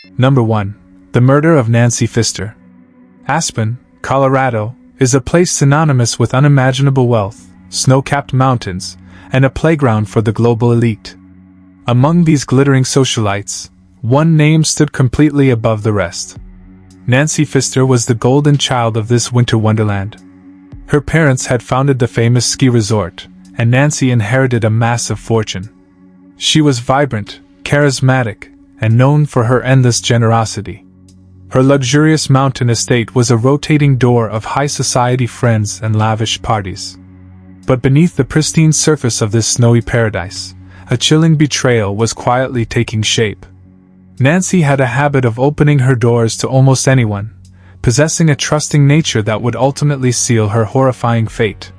Number 1. The murder of Nancy Pfister. Aspen, Colorado, is a place synonymous with unimaginable wealth, snow-capped mountains, and a playground for the global elite. Among these glittering socialites, one name stood completely above the rest. Nancy Pfister was the golden child of this winter wonderland. Her parents had founded the famous ski resort, and Nancy inherited a massive fortune. She was vibrant, charismatic, and known for her endless generosity. Her luxurious mountain estate was a rotating door of high society friends and lavish parties. But beneath the pristine surface of this snowy paradise, a chilling betrayal was quietly taking shape. Nancy had a habit of opening her doors to almost anyone, possessing a trusting nature that would ultimately seal her horrifying fate.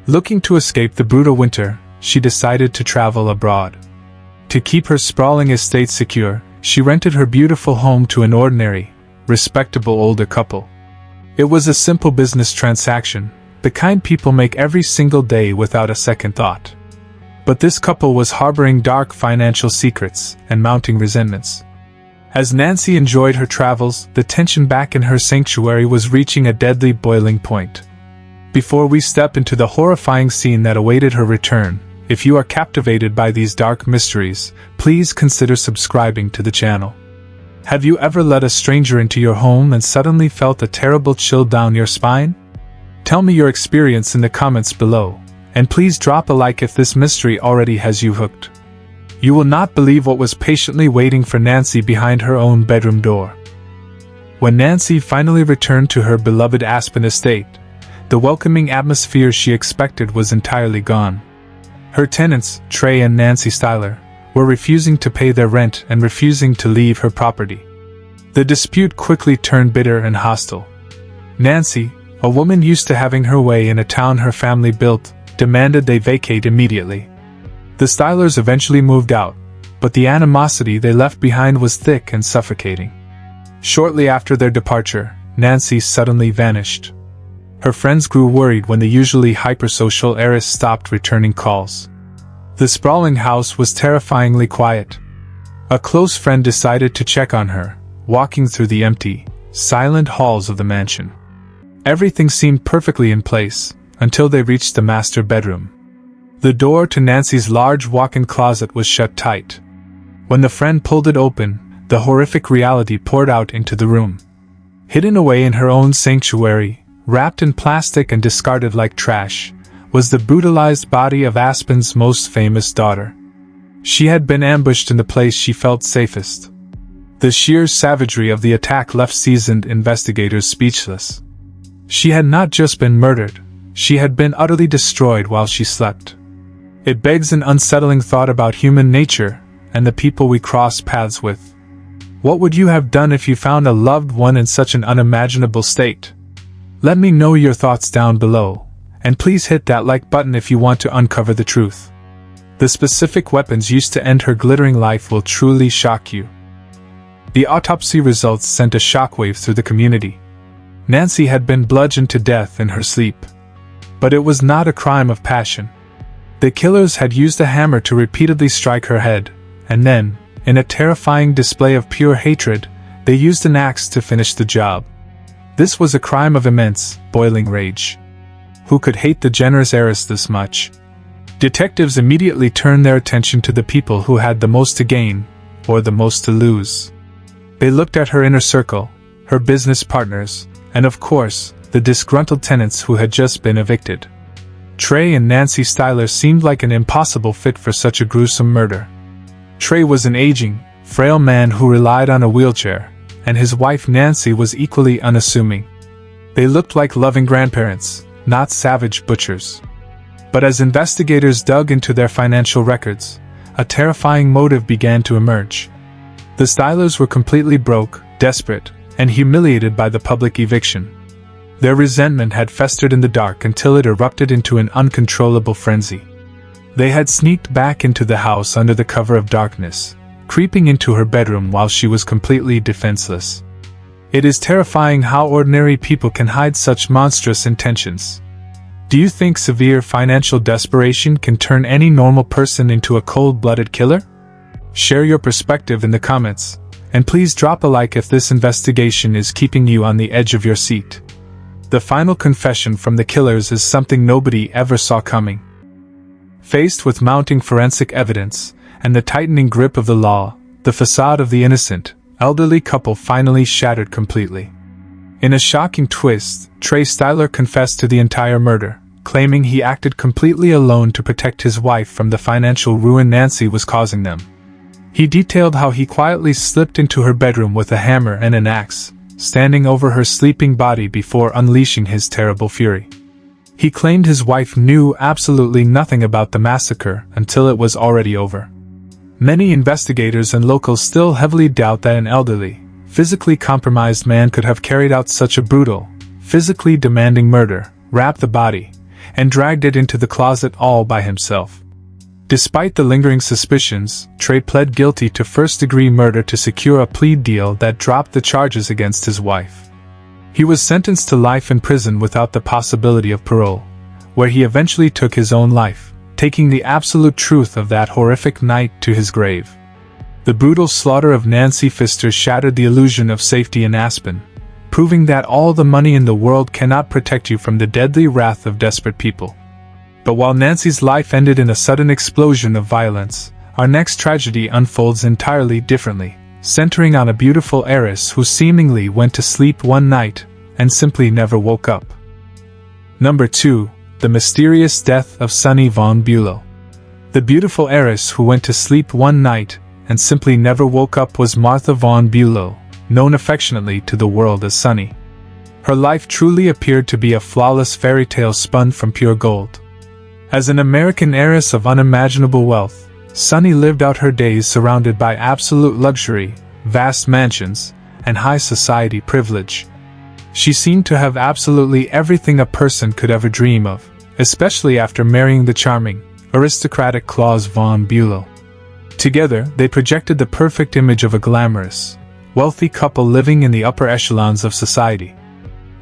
Looking to escape the brutal winter, she decided to travel abroad. To keep her sprawling estate secure, she rented her beautiful home to an ordinary, respectable older couple. It was a simple business transaction, the kind people make every single day without a second thought. But this couple was harboring dark financial secrets and mounting resentments. As Nancy enjoyed her travels, the tension back in her sanctuary was reaching a deadly boiling point. Before we step into the horrifying scene that awaited her return, if you are captivated by these dark mysteries, please consider subscribing to the channel. Have you ever let a stranger into your home and suddenly felt a terrible chill down your spine? Tell me your experience in the comments below, and please drop a like if this mystery already has you hooked. You will not believe what was patiently waiting for Nancy behind her own bedroom door. When Nancy finally returned to her beloved Aspen estate, the welcoming atmosphere she expected was entirely gone. Her tenants, Trey and Nancy Styler, were refusing to pay their rent and refusing to leave her property. The dispute quickly turned bitter and hostile. Nancy, a woman used to having her way in a town her family built, demanded they vacate immediately. The Stylers eventually moved out, but the animosity they left behind was thick and suffocating. Shortly after their departure, Nancy suddenly vanished. Her friends grew worried when the usually hypersocial heiress stopped returning calls. The sprawling house was terrifyingly quiet. A close friend decided to check on her, walking through the empty, silent halls of the mansion. Everything seemed perfectly in place, until they reached the master bedroom. The door to Nancy's large walk-in closet was shut tight. When the friend pulled it open, the horrific reality poured out into the room. Hidden away in her own sanctuary, wrapped in plastic and discarded like trash, was the brutalized body of Aspen's most famous daughter. She had been ambushed in the place she felt safest. The sheer savagery of the attack left seasoned investigators speechless. She had not just been murdered, she had been utterly destroyed while she slept. It begs an unsettling thought about human nature and the people we cross paths with. What would you have done if you found a loved one in such an unimaginable state? Let me know your thoughts down below, and please hit that like button if you want to uncover the truth. The specific weapons used to end her glittering life will truly shock you. The autopsy results sent a shockwave through the community. Nancy had been bludgeoned to death in her sleep. But it was not a crime of passion. The killers had used a hammer to repeatedly strike her head, and then, in a terrifying display of pure hatred, they used an axe to finish the job. This was a crime of immense, boiling rage. Who could hate the generous heiress this much? Detectives immediately turned their attention to the people who had the most to gain, or the most to lose. They looked at her inner circle, her business partners, and of course, the disgruntled tenants who had just been evicted. Trey and Nancy Styler seemed like an impossible fit for such a gruesome murder. Trey was an aging, frail man who relied on a wheelchair, and his wife Nancy was equally unassuming. They looked like loving grandparents, not savage butchers. But as investigators dug into their financial records, a terrifying motive began to emerge. The Stylers were completely broke, desperate, and humiliated by the public eviction. Their resentment had festered in the dark until it erupted into an uncontrollable frenzy. They had sneaked back into the house under the cover of darkness, creeping into her bedroom while she was completely defenseless. It is terrifying how ordinary people can hide such monstrous intentions. Do you think severe financial desperation can turn any normal person into a cold-blooded killer? Share your perspective in the comments, and please drop a like if this investigation is keeping you on the edge of your seat. The final confession from the killers is something nobody ever saw coming. Faced with mounting forensic evidence and the tightening grip of the law, the facade of the innocent, elderly couple finally shattered completely. In a shocking twist, Trey Styler confessed to the entire murder, claiming he acted completely alone to protect his wife from the financial ruin Nancy was causing them. He detailed how he quietly slipped into her bedroom with a hammer and an axe, standing over her sleeping body before unleashing his terrible fury. He claimed his wife knew absolutely nothing about the massacre until it was already over. Many investigators and locals still heavily doubt that an elderly, physically compromised man could have carried out such a brutal, physically demanding murder, wrapped the body, and dragged it into the closet all by himself. Despite the lingering suspicions, Trey pled guilty to first-degree murder to secure a plea deal that dropped the charges against his wife. He was sentenced to life in prison without the possibility of parole, where he eventually took his own life, taking the absolute truth of that horrific night to his grave. The brutal slaughter of Nancy Pfister shattered the illusion of safety in Aspen, proving that all the money in the world cannot protect you from the deadly wrath of desperate people. But while Nancy's life ended in a sudden explosion of violence, our next tragedy unfolds entirely differently, centering on a beautiful heiress who seemingly went to sleep one night and simply never woke up. Number 2. The mysterious death of Sunny von Bülow. The beautiful heiress who went to sleep one night and simply never woke up was Martha von Bulow, known affectionately to the world as Sunny. Her life truly appeared to be a flawless fairy tale spun from pure gold. As an American heiress of unimaginable wealth, Sunny lived out her days surrounded by absolute luxury, vast mansions, and high society privilege. She seemed to have absolutely everything a person could ever dream of, especially after marrying the charming, aristocratic Claus von Bülow. Together, they projected the perfect image of a glamorous, wealthy couple living in the upper echelons of society.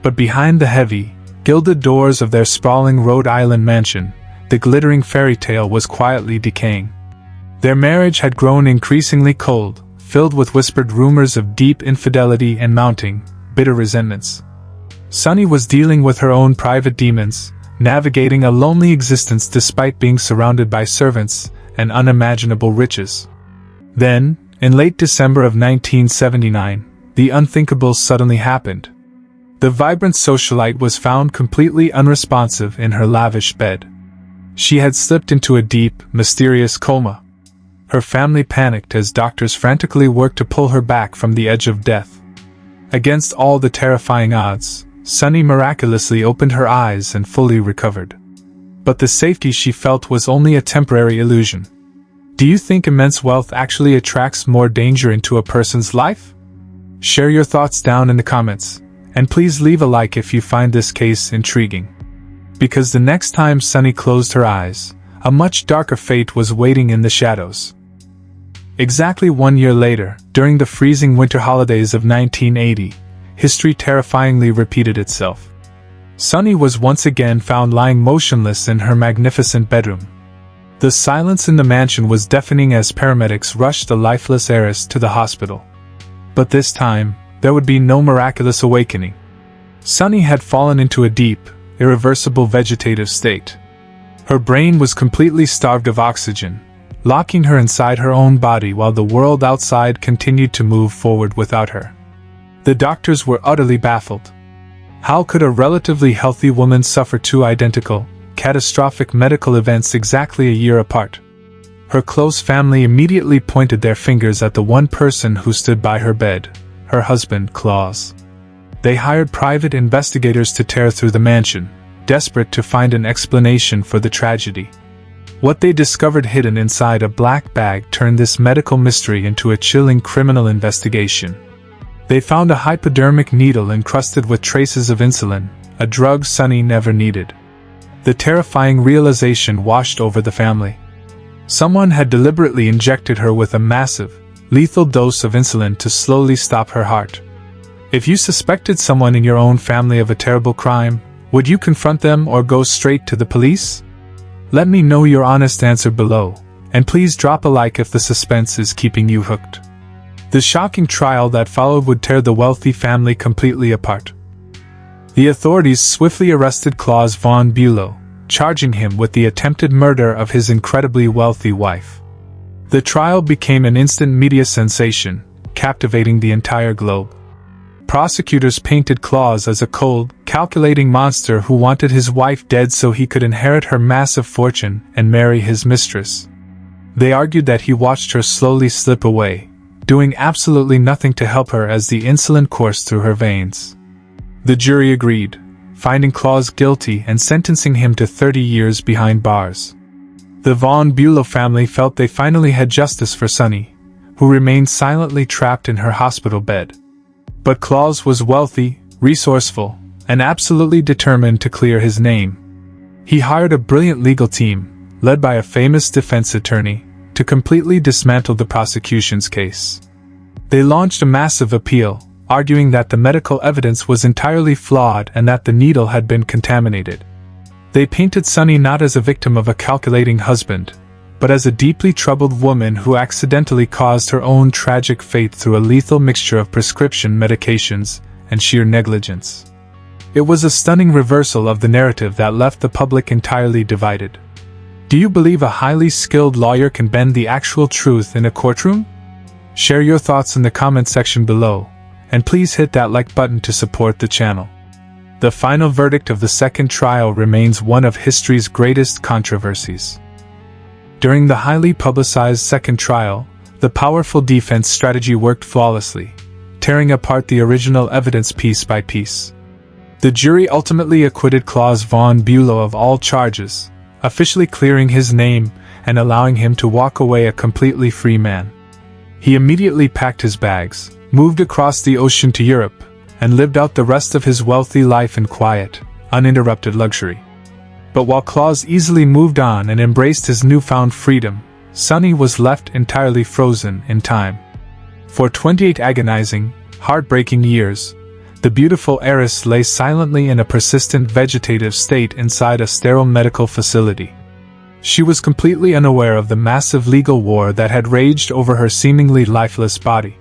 But behind the heavy, gilded doors of their sprawling Rhode Island mansion, the glittering fairy tale was quietly decaying. Their marriage had grown increasingly cold, filled with whispered rumors of deep infidelity and mounting, bitter resentments. Sunny was dealing with her own private demons, navigating a lonely existence despite being surrounded by servants and unimaginable riches. Then, in late December of 1979, the unthinkable suddenly happened. The vibrant socialite was found completely unresponsive in her lavish bed. She had slipped into a deep, mysterious coma. Her family panicked as doctors frantically worked to pull her back from the edge of death. Against all the terrifying odds, Sunny miraculously opened her eyes and fully recovered. But the safety she felt was only a temporary illusion. Do you think immense wealth actually attracts more danger into a person's life? Share your thoughts down in the comments, and please leave a like if you find this case intriguing. Because the next time Sunny closed her eyes, a much darker fate was waiting in the shadows. Exactly 1 year later, during the freezing winter holidays of 1980, history terrifyingly repeated itself. Sunny was once again found lying motionless in her magnificent bedroom. The silence in the mansion was deafening as paramedics rushed the lifeless heiress to the hospital. But this time, there would be no miraculous awakening. Sunny had fallen into a deep, irreversible vegetative state. Her brain was completely starved of oxygen, locking her inside her own body while the world outside continued to move forward without her. The doctors were utterly baffled. How could a relatively healthy woman suffer two identical, catastrophic medical events exactly a year apart? Her close family immediately pointed their fingers at the one person who stood by her bed, her husband, Claus. They hired private investigators to tear through the mansion, desperate to find an explanation for the tragedy. What they discovered hidden inside a black bag turned this medical mystery into a chilling criminal investigation. They found a hypodermic needle encrusted with traces of insulin, a drug Sunny never needed. The terrifying realization washed over the family. Someone had deliberately injected her with a massive, lethal dose of insulin to slowly stop her heart. If you suspected someone in your own family of a terrible crime, would you confront them or go straight to the police? Let me know your honest answer below, and please drop a like if the suspense is keeping you hooked. The shocking trial that followed would tear the wealthy family completely apart. The authorities swiftly arrested Claus von Bülow, charging him with the attempted murder of his incredibly wealthy wife. The trial became an instant media sensation, captivating the entire globe. Prosecutors painted Claus as a cold, calculating monster who wanted his wife dead so he could inherit her massive fortune and marry his mistress. They argued that he watched her slowly slip away, doing absolutely nothing to help her as the insulin coursed through her veins. The jury agreed, finding Claus guilty and sentencing him to 30 years behind bars. The von Bülow family felt they finally had justice for Sonny, who remained silently trapped in her hospital bed. But Claus was wealthy, resourceful, and absolutely determined to clear his name. He hired a brilliant legal team, led by a famous defense attorney, to completely dismantle the prosecution's case. They launched a massive appeal, arguing that the medical evidence was entirely flawed and that the needle had been contaminated. They painted Sonny not as a victim of a calculating husband, but as a deeply troubled woman who accidentally caused her own tragic fate through a lethal mixture of prescription medications and sheer negligence. It was a stunning reversal of the narrative that left the public entirely divided. Do you believe a highly skilled lawyer can bend the actual truth in a courtroom? Share your thoughts in the comment section below, and please hit that like button to support the channel. The final verdict of the second trial remains one of history's greatest controversies. During the highly publicized second trial, the powerful defense strategy worked flawlessly, tearing apart the original evidence piece by piece. The jury ultimately acquitted Claus von Bülow of all charges, officially clearing his name and allowing him to walk away a completely free man. He immediately packed his bags, moved across the ocean to Europe, and lived out the rest of his wealthy life in quiet, uninterrupted luxury. But while Claus easily moved on and embraced his newfound freedom, Sonny was left entirely frozen in time. For 28 agonizing, heartbreaking years, the beautiful heiress lay silently in a persistent vegetative state inside a sterile medical facility. She was completely unaware of the massive legal war that had raged over her seemingly lifeless body.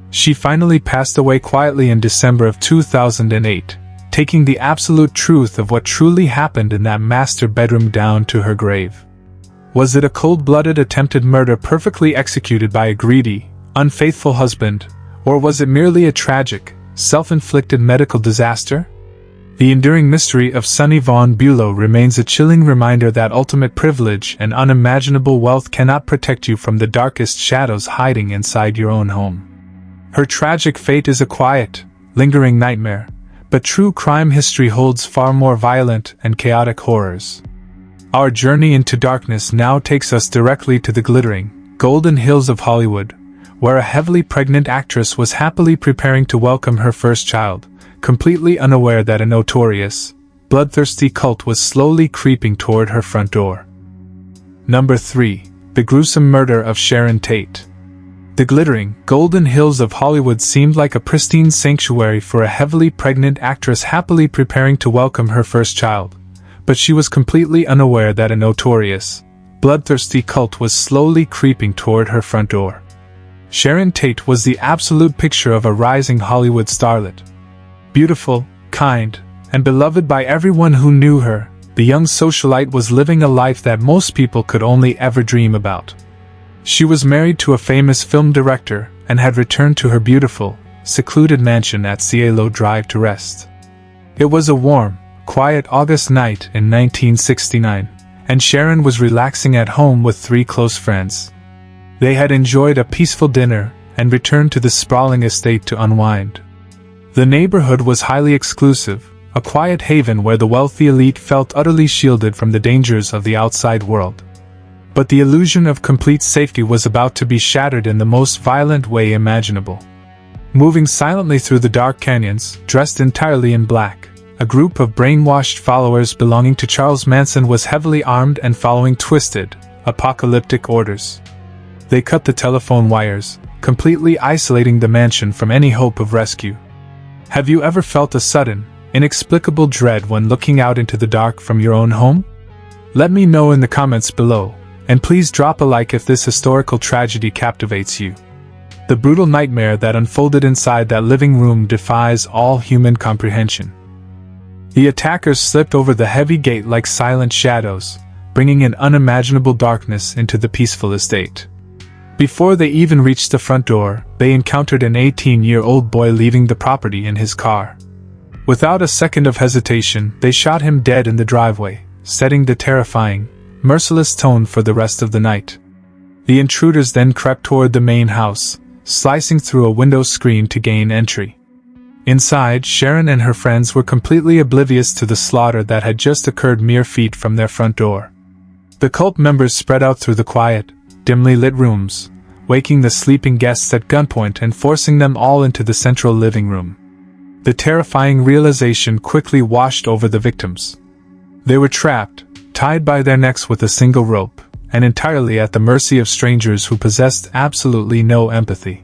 She finally passed away quietly in December of 2008, taking the absolute truth of what truly happened in that master bedroom down to her grave. Was it a cold-blooded attempted murder perfectly executed by a greedy, unfaithful husband, or was it merely a tragic, self-inflicted medical disaster? The enduring mystery of Sonny von Bülow remains a chilling reminder that ultimate privilege and unimaginable wealth cannot protect you from the darkest shadows hiding inside your own home. Her tragic fate is a quiet, lingering nightmare, but true crime history holds far more violent and chaotic horrors. Our journey into darkness now takes us directly to the glittering, golden hills of Hollywood, where a heavily pregnant actress was happily preparing to welcome her first child, completely unaware that a notorious, bloodthirsty cult was slowly creeping toward her front door. Number 3. The gruesome murder of Sharon Tate. The glittering, golden hills of Hollywood seemed like a pristine sanctuary for a heavily pregnant actress happily preparing to welcome her first child, but she was completely unaware that a notorious, bloodthirsty cult was slowly creeping toward her front door. Sharon Tate was the absolute picture of a rising Hollywood starlet. Beautiful, kind, and beloved by everyone who knew her, the young socialite was living a life that most people could only ever dream about. She was married to a famous film director and had returned to her beautiful, secluded mansion at Cielo Drive to rest. It was a warm, quiet August night in 1969, and Sharon was relaxing at home with 3 close friends. They had enjoyed a peaceful dinner and returned to the sprawling estate to unwind. The neighborhood was highly exclusive, a quiet haven where the wealthy elite felt utterly shielded from the dangers of the outside world. But the illusion of complete safety was about to be shattered in the most violent way imaginable. Moving silently through the dark canyons, dressed entirely in black, a group of brainwashed followers belonging to Charles Manson was heavily armed and following twisted, apocalyptic orders. They cut the telephone wires, completely isolating the mansion from any hope of rescue. Have you ever felt a sudden, inexplicable dread when looking out into the dark from your own home? Let me know in the comments below, and please drop a like if this historical tragedy captivates you. The brutal nightmare that unfolded inside that living room defies all human comprehension. The attackers slipped over the heavy gate like silent shadows, bringing an unimaginable darkness into the peaceful estate. Before they even reached the front door, they encountered an 18-year-old boy leaving the property in his car. Without a second of hesitation, they shot him dead in the driveway, setting the terrifying, merciless tone for the rest of the night. The intruders then crept toward the main house, slicing through a window screen to gain entry. Inside, Sharon and her friends were completely oblivious to the slaughter that had just occurred mere feet from their front door. The cult members spread out through the quiet, dimly lit rooms, waking the sleeping guests at gunpoint and forcing them all into the central living room. The terrifying realization quickly washed over the victims. They were trapped, tied by their necks with a single rope, and entirely at the mercy of strangers who possessed absolutely no empathy.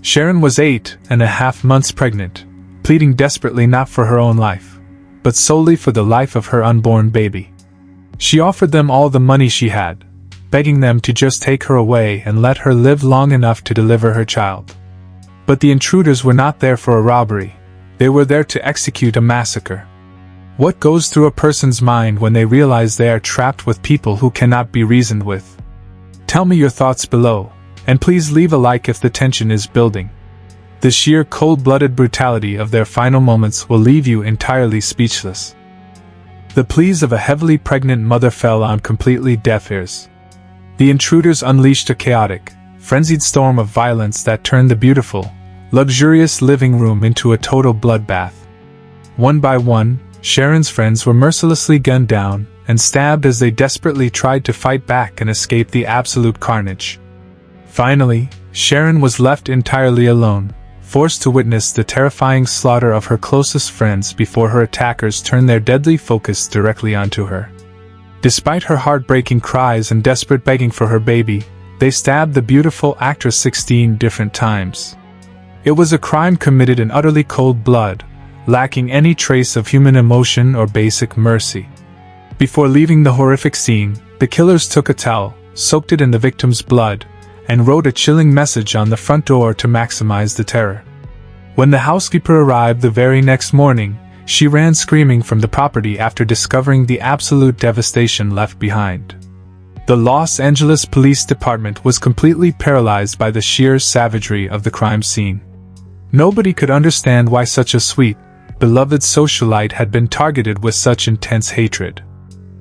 Sharon was 8.5 months pregnant, pleading desperately not for her own life, but solely for the life of her unborn baby. She offered them all the money she had, begging them to just take her away and let her live long enough to deliver her child. But the intruders were not there for a robbery, they were there to execute a massacre. What goes through a person's mind when they realize they are trapped with people who cannot be reasoned with? Tell me your thoughts below, and please leave a like if the tension is building. The sheer cold-blooded brutality of their final moments will leave you entirely speechless. The pleas of a heavily pregnant mother fell on completely deaf ears. The intruders unleashed a chaotic, frenzied storm of violence that turned the beautiful, luxurious living room into a total bloodbath. One by one, Sharon's friends were mercilessly gunned down and stabbed as they desperately tried to fight back and escape the absolute carnage. Finally, Sharon was left entirely alone, forced to witness the terrifying slaughter of her closest friends before her attackers turned their deadly focus directly onto her. Despite her heartbreaking cries and desperate begging for her baby, they stabbed the beautiful actress 16 different times. It was a crime committed in utterly cold blood, lacking any trace of human emotion or basic mercy. Before leaving the horrific scene, the killers took a towel, soaked it in the victim's blood, and wrote a chilling message on the front door to maximize the terror. When the housekeeper arrived the very next morning, she ran screaming from the property after discovering the absolute devastation left behind. The Los Angeles Police Department was completely paralyzed by the sheer savagery of the crime scene. Nobody could understand why such a sweet, beloved socialite had been targeted with such intense hatred.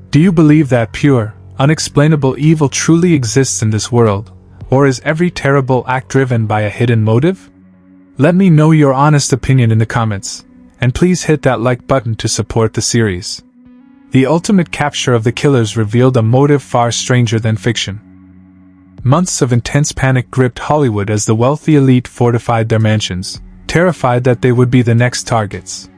Do you believe that pure, unexplainable evil truly exists in this world, or is every terrible act driven by a hidden motive? Let me know your honest opinion in the comments, and please hit that like button to support the series. The ultimate capture of the killers revealed a motive far stranger than fiction. Months of intense panic gripped Hollywood as the wealthy elite fortified their mansions, terrified that they would be the next targets.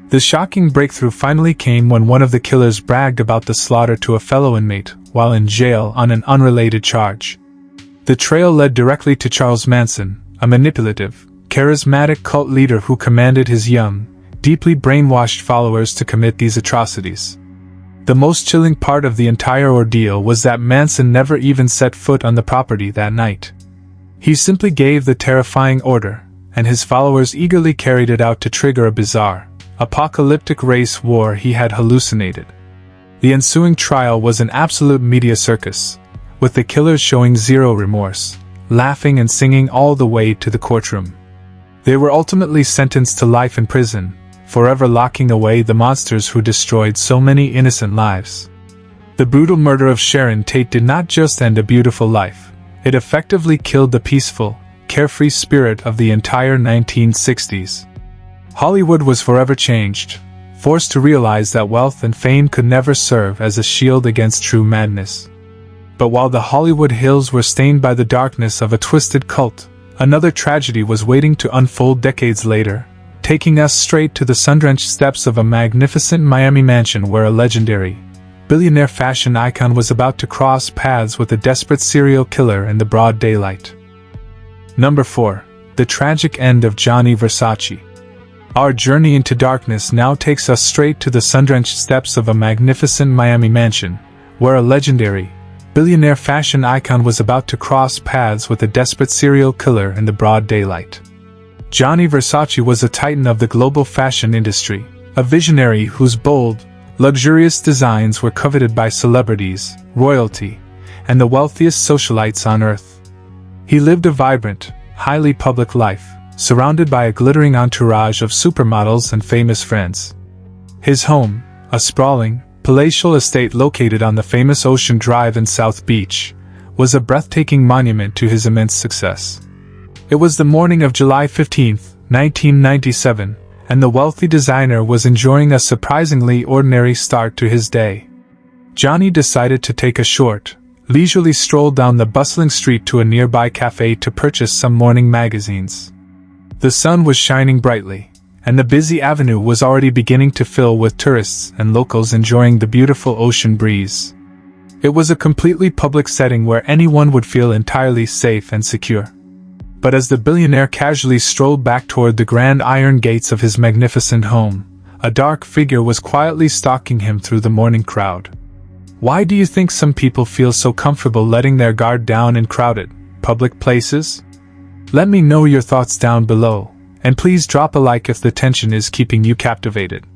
The shocking breakthrough finally came when one of the killers bragged about the slaughter to a fellow inmate while in jail on an unrelated charge. The trail led directly to Charles Manson, a manipulative, charismatic cult leader who commanded his young, deeply brainwashed followers to commit these atrocities. The most chilling part of the entire ordeal was that Manson never even set foot on the property that night. He simply gave the terrifying order, and his followers eagerly carried it out to trigger a bizarre, apocalyptic race war he had hallucinated. The ensuing trial was an absolute media circus, with the killers showing zero remorse, laughing and singing all the way to the courtroom. They were ultimately sentenced to life in prison, forever locking away the monsters who destroyed so many innocent lives. The brutal murder of Sharon Tate did not just end a beautiful life, it effectively killed the peaceful, carefree spirit of the entire 1960s. Hollywood was forever changed, forced to realize that wealth and fame could never serve as a shield against true madness. But while the Hollywood hills were stained by the darkness of a twisted cult, another tragedy was waiting to unfold decades later, taking us straight to the sun-drenched steps of a magnificent Miami mansion where a legendary, billionaire fashion icon was about to cross paths with a desperate serial killer in the broad daylight. Number 4. The tragic end of Gianni Versace. Our journey into darkness now takes us straight to the sun-drenched steps of a magnificent Miami mansion, where a legendary, billionaire fashion icon was about to cross paths with a desperate serial killer in the broad daylight. Gianni Versace was a titan of the global fashion industry, a visionary whose bold, luxurious designs were coveted by celebrities, royalty, and the wealthiest socialites on earth. He lived a vibrant, highly public life, surrounded by a glittering entourage of supermodels and famous friends. His home, a sprawling, palatial estate located on the famous Ocean Drive in South Beach, was a breathtaking monument to his immense success. It was the morning of July 15, 1997, and the wealthy designer was enjoying a surprisingly ordinary start to his day. Gianni decided to take a short, leisurely stroll down the bustling street to a nearby cafe to purchase some morning magazines. The sun was shining brightly, and the busy avenue was already beginning to fill with tourists and locals enjoying the beautiful ocean breeze. It was a completely public setting where anyone would feel entirely safe and secure. But as the billionaire casually strolled back toward the grand iron gates of his magnificent home, a dark figure was quietly stalking him through the morning crowd. Why do you think some people feel so comfortable letting their guard down in crowded, public places? Let me know your thoughts down below, and please drop a like if the tension is keeping you captivated.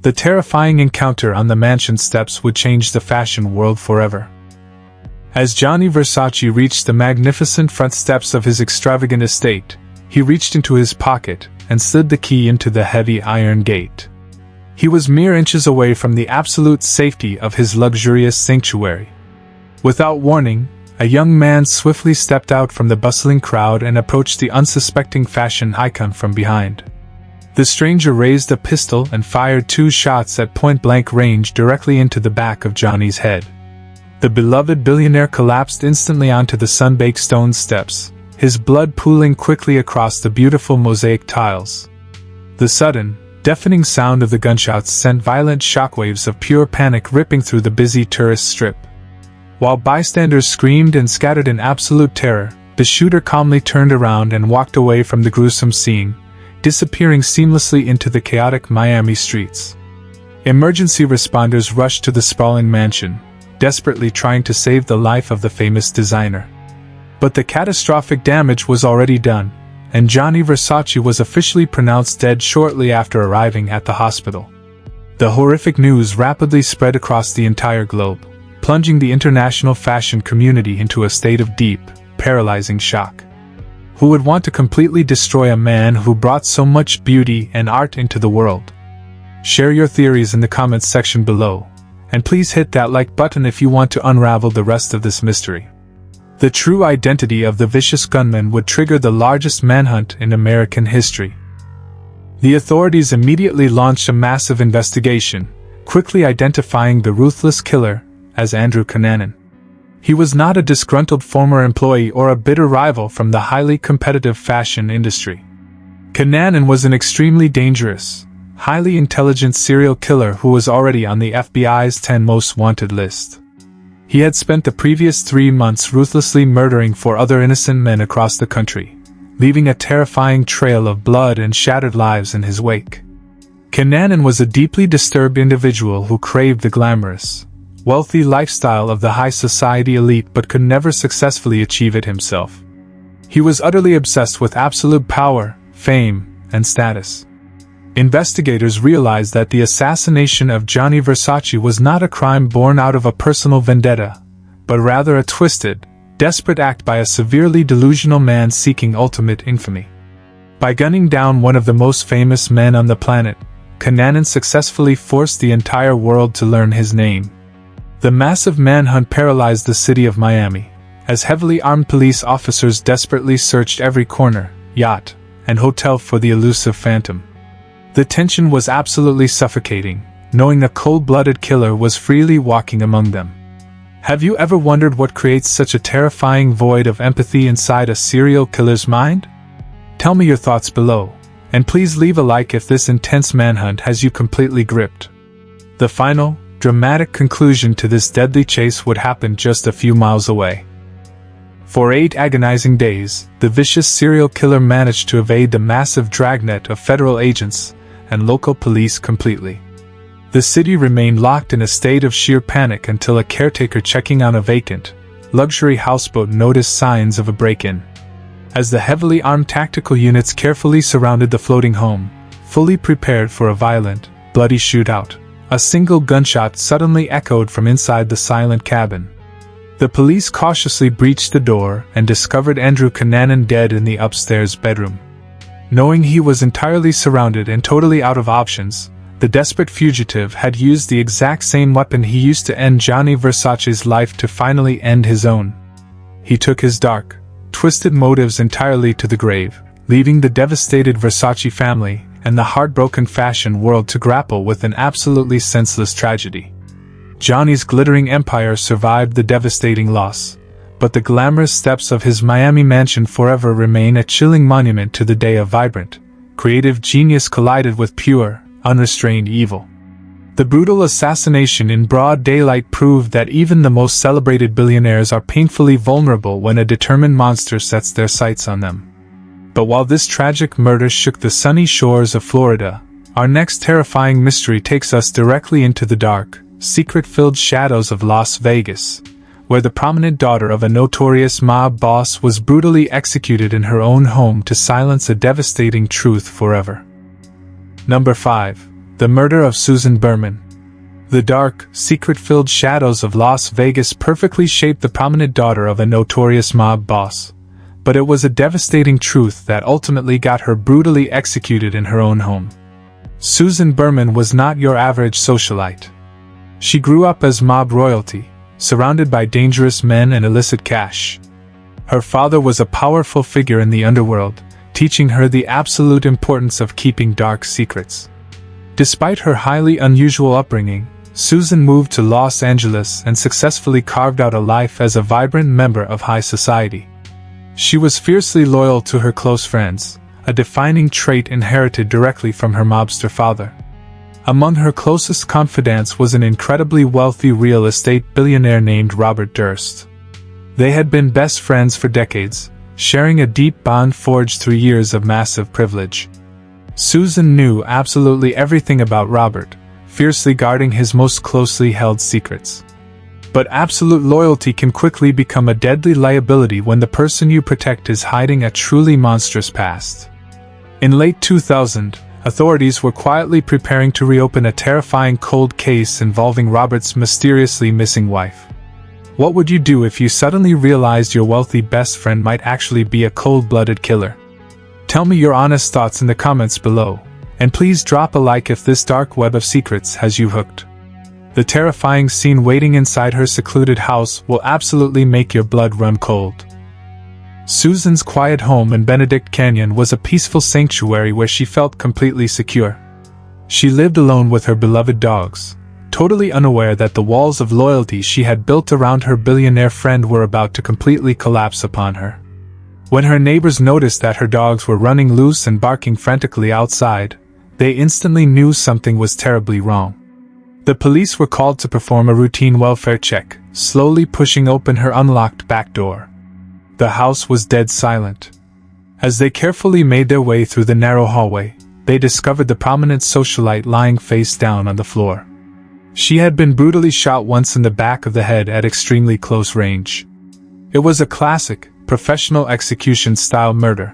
The terrifying encounter on the mansion steps would change the fashion world forever. As Gianni Versace reached the magnificent front steps of his extravagant estate, he reached into his pocket and slid the key into the heavy iron gate. He was mere inches away from the absolute safety of his luxurious sanctuary. Without warning, a young man swiftly stepped out from the bustling crowd and approached the unsuspecting fashion icon from behind. The stranger raised a pistol and fired 2 shots at point-blank range directly into the back of Gianni's head. The beloved billionaire collapsed instantly onto the sun-baked stone steps, his blood pooling quickly across the beautiful mosaic tiles. The sudden, deafening sound of the gunshots sent violent shockwaves of pure panic ripping through the busy tourist strip. While bystanders screamed and scattered in absolute terror, the shooter calmly turned around and walked away from the gruesome scene, disappearing seamlessly into the chaotic Miami streets. Emergency responders rushed to the sprawling mansion, desperately trying to save the life of the famous designer. But the catastrophic damage was already done, and Gianni Versace was officially pronounced dead shortly after arriving at the hospital. The horrific news rapidly spread across the entire globe, plunging the international fashion community into a state of deep, paralyzing shock. Who would want to completely destroy a man who brought so much beauty and art into the world? Share your theories in the comments section below, and please hit that like button if you want to unravel the rest of this mystery. The true identity of the vicious gunman would trigger the largest manhunt in American history. The authorities immediately launched a massive investigation, quickly identifying the ruthless killer as Andrew Cunanan. He was not a disgruntled former employee or a bitter rival from the highly competitive fashion industry. Cunanan was an extremely dangerous, highly intelligent serial killer who was already on the FBI's 10 most wanted list. He had spent the previous 3 months ruthlessly murdering 4 other innocent men across the country, leaving a terrifying trail of blood and shattered lives in his wake. Cunanan was a deeply disturbed individual who craved the glamorous, wealthy lifestyle of the high society elite but could never successfully achieve it himself. He was utterly obsessed with absolute power, fame, and status. Investigators realized that the assassination of Gianni Versace was not a crime born out of a personal vendetta, but rather a twisted, desperate act by a severely delusional man seeking ultimate infamy. By gunning down one of the most famous men on the planet, Cunanan successfully forced the entire world to learn his name. The massive manhunt paralyzed the city of Miami, as heavily armed police officers desperately searched every corner, yacht, and hotel for the elusive phantom. The tension was absolutely suffocating, knowing a cold-blooded killer was freely walking among them. Have you ever wondered what creates such a terrifying void of empathy inside a serial killer's mind? Tell me your thoughts below, and please leave a like if this intense manhunt has you completely gripped. The final, dramatic conclusion to this deadly chase would happen just a few miles away. For 8 agonizing days, the vicious serial killer managed to evade the massive dragnet of federal agents and local police completely. The city remained locked in a state of sheer panic until a caretaker checking on a vacant, luxury houseboat noticed signs of a break-in. As the heavily armed tactical units carefully surrounded the floating home, fully prepared for a violent, bloody shootout, a single gunshot suddenly echoed from inside the silent cabin. The police cautiously breached the door and discovered Andrew Cunanan dead in the upstairs bedroom. Knowing he was entirely surrounded and totally out of options, the desperate fugitive had used the exact same weapon he used to end Gianni Versace's life to finally end his own. He took his dark, twisted motives entirely to the grave, leaving the devastated Versace family and the heartbroken fashion world to grapple with an absolutely senseless tragedy. Gianni's glittering empire survived the devastating loss, but the glamorous steps of his Miami mansion forever remain a chilling monument to the day a vibrant, creative genius collided with pure, unrestrained evil. The brutal assassination in broad daylight proved that even the most celebrated billionaires are painfully vulnerable when a determined monster sets their sights on them. But while this tragic murder shook the sunny shores of Florida, our next terrifying mystery takes us directly into the dark, secret-filled shadows of Las Vegas, where the prominent daughter of a notorious mob boss was brutally executed in her own home to silence a devastating truth forever. Number 5. The Murder of Susan Berman. The dark, secret-filled shadows of Las Vegas perfectly shaped the prominent daughter of a notorious mob boss, but it was a devastating truth that ultimately got her brutally executed in her own home. Susan Berman was not your average socialite. She grew up as mob royalty, surrounded by dangerous men and illicit cash. Her father was a powerful figure in the underworld, teaching her the absolute importance of keeping dark secrets. Despite her highly unusual upbringing, Susan moved to Los Angeles and successfully carved out a life as a vibrant member of high society. She was fiercely loyal to her close friends, a defining trait inherited directly from her mobster father. Among her closest confidants was an incredibly wealthy real estate billionaire named Robert Durst. They had been best friends for decades, sharing a deep bond forged through years of massive privilege. Susan knew absolutely everything about Robert, fiercely guarding his most closely held secrets. But absolute loyalty can quickly become a deadly liability when the person you protect is hiding a truly monstrous past. In late 2000, authorities were quietly preparing to reopen a terrifying cold case involving Robert's mysteriously missing wife. What would you do if you suddenly realized your wealthy best friend might actually be a cold-blooded killer? Tell me your honest thoughts in the comments below, and please drop a like if this dark web of secrets has you hooked. The terrifying scene waiting inside her secluded house will absolutely make your blood run cold. Susan's quiet home in Benedict Canyon was a peaceful sanctuary where she felt completely secure. She lived alone with her beloved dogs, totally unaware that the walls of loyalty she had built around her billionaire friend were about to completely collapse upon her. When her neighbors noticed that her dogs were running loose and barking frantically outside, they instantly knew something was terribly wrong. The police were called to perform a routine welfare check, slowly pushing open her unlocked back door. The house was dead silent. As they carefully made their way through the narrow hallway, they discovered the prominent socialite lying face down on the floor. She had been brutally shot once in the back of the head at extremely close range. It was a classic, professional execution-style murder.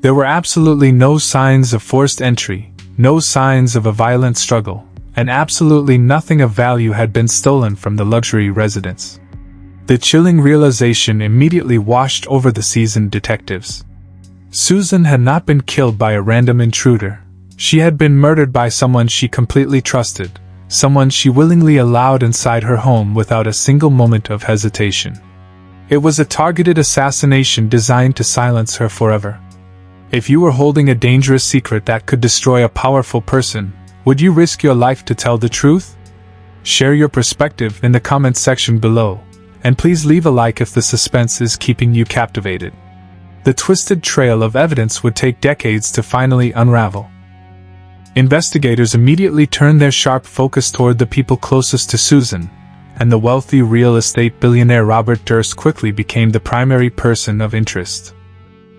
There were absolutely no signs of forced entry, no signs of a violent struggle, and absolutely nothing of value had been stolen from the luxury residence. The chilling realization immediately washed over the seasoned detectives. Susan had not been killed by a random intruder. She had been murdered by someone she completely trusted, someone she willingly allowed inside her home without a single moment of hesitation. It was a targeted assassination designed to silence her forever. If you were holding a dangerous secret that could destroy a powerful person, would you risk your life to tell the truth? Share your perspective in the comments section below, and please leave a like if the suspense is keeping you captivated. The twisted trail of evidence would take decades to finally unravel. Investigators immediately turned their sharp focus toward the people closest to Susan, and the wealthy real estate billionaire Robert Durst quickly became the primary person of interest.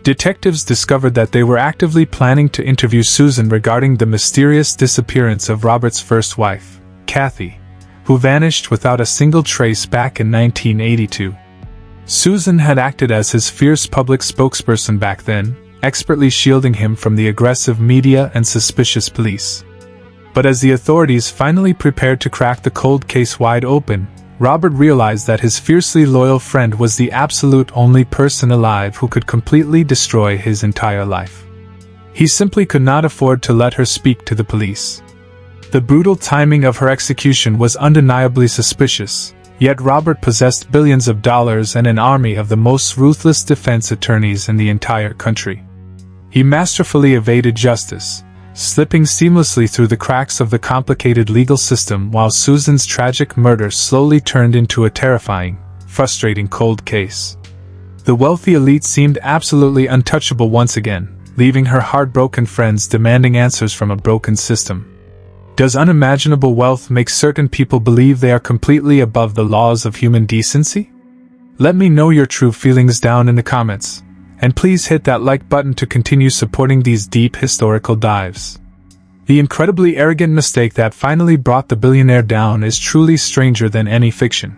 Detectives discovered that they were actively planning to interview Susan regarding the mysterious disappearance of Robert's first wife, Kathy, who vanished without a single trace back in 1982. Susan had acted as his fierce public spokesperson back then, expertly shielding him from the aggressive media and suspicious police. But as the authorities finally prepared to crack the cold case wide open, Robert realized that his fiercely loyal friend was the absolute only person alive who could completely destroy his entire life. He simply could not afford to let her speak to the police. The brutal timing of her execution was undeniably suspicious, yet Robert possessed billions of dollars and an army of the most ruthless defense attorneys in the entire country. He masterfully evaded justice, slipping seamlessly through the cracks of the complicated legal system while Susan's tragic murder slowly turned into a terrifying, frustrating cold case. The wealthy elite seemed absolutely untouchable once again, leaving her heartbroken friends demanding answers from a broken system. Does unimaginable wealth make certain people believe they are completely above the laws of human decency? Let me know your true feelings down in the comments, and please hit that like button to continue supporting these deep historical dives. The incredibly arrogant mistake that finally brought the billionaire down is truly stranger than any fiction.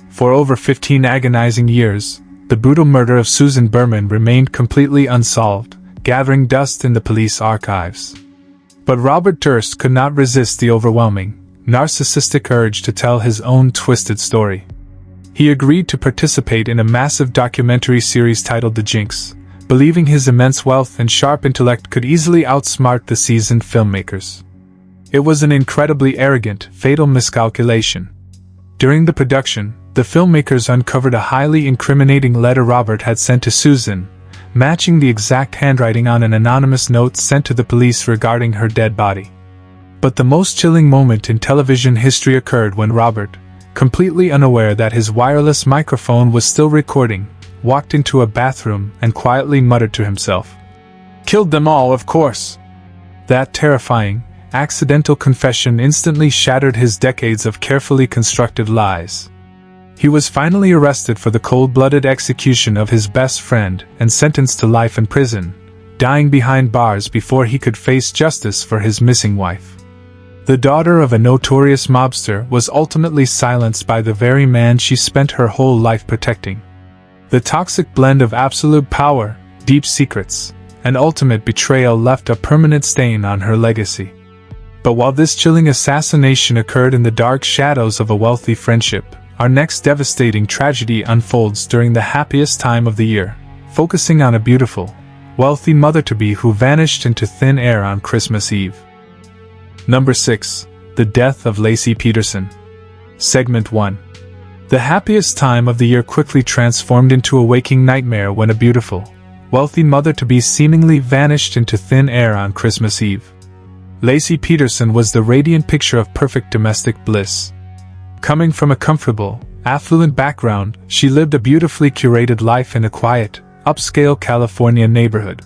For over 15 agonizing years, the brutal murder of Susan Berman remained completely unsolved, gathering dust in the police archives. But Robert Durst could not resist the overwhelming, narcissistic urge to tell his own twisted story. He agreed to participate in a massive documentary series titled The Jinx, believing his immense wealth and sharp intellect could easily outsmart the seasoned filmmakers. It was an incredibly arrogant, fatal miscalculation. During the production, the filmmakers uncovered a highly incriminating letter Robert had sent to Susan, matching the exact handwriting on an anonymous note sent to the police regarding her dead body. But the most chilling moment in television history occurred when Robert, completely unaware that his wireless microphone was still recording, walked into a bathroom and quietly muttered to himself, "Killed them all, of course." That terrifying, accidental confession instantly shattered his decades of carefully constructed lies. He was finally arrested for the cold-blooded execution of his best friend and sentenced to life in prison, dying behind bars before he could face justice for his missing wife. The daughter of a notorious mobster was ultimately silenced by the very man she spent her whole life protecting. The toxic blend of absolute power, deep secrets, and ultimate betrayal left a permanent stain on her legacy. But while this chilling assassination occurred in the dark shadows of a wealthy friendship, our next devastating tragedy unfolds during the happiest time of the year, focusing on a beautiful, wealthy mother-to-be who vanished into thin air on Christmas Eve. Number 6. The Death of Laci Peterson. Segment 1. The happiest time of the year quickly transformed into a waking nightmare when a beautiful, wealthy mother-to-be seemingly vanished into thin air on Christmas Eve. Laci Peterson was the radiant picture of perfect domestic bliss. Coming from a comfortable, affluent background, she lived a beautifully curated life in a quiet, upscale California neighborhood.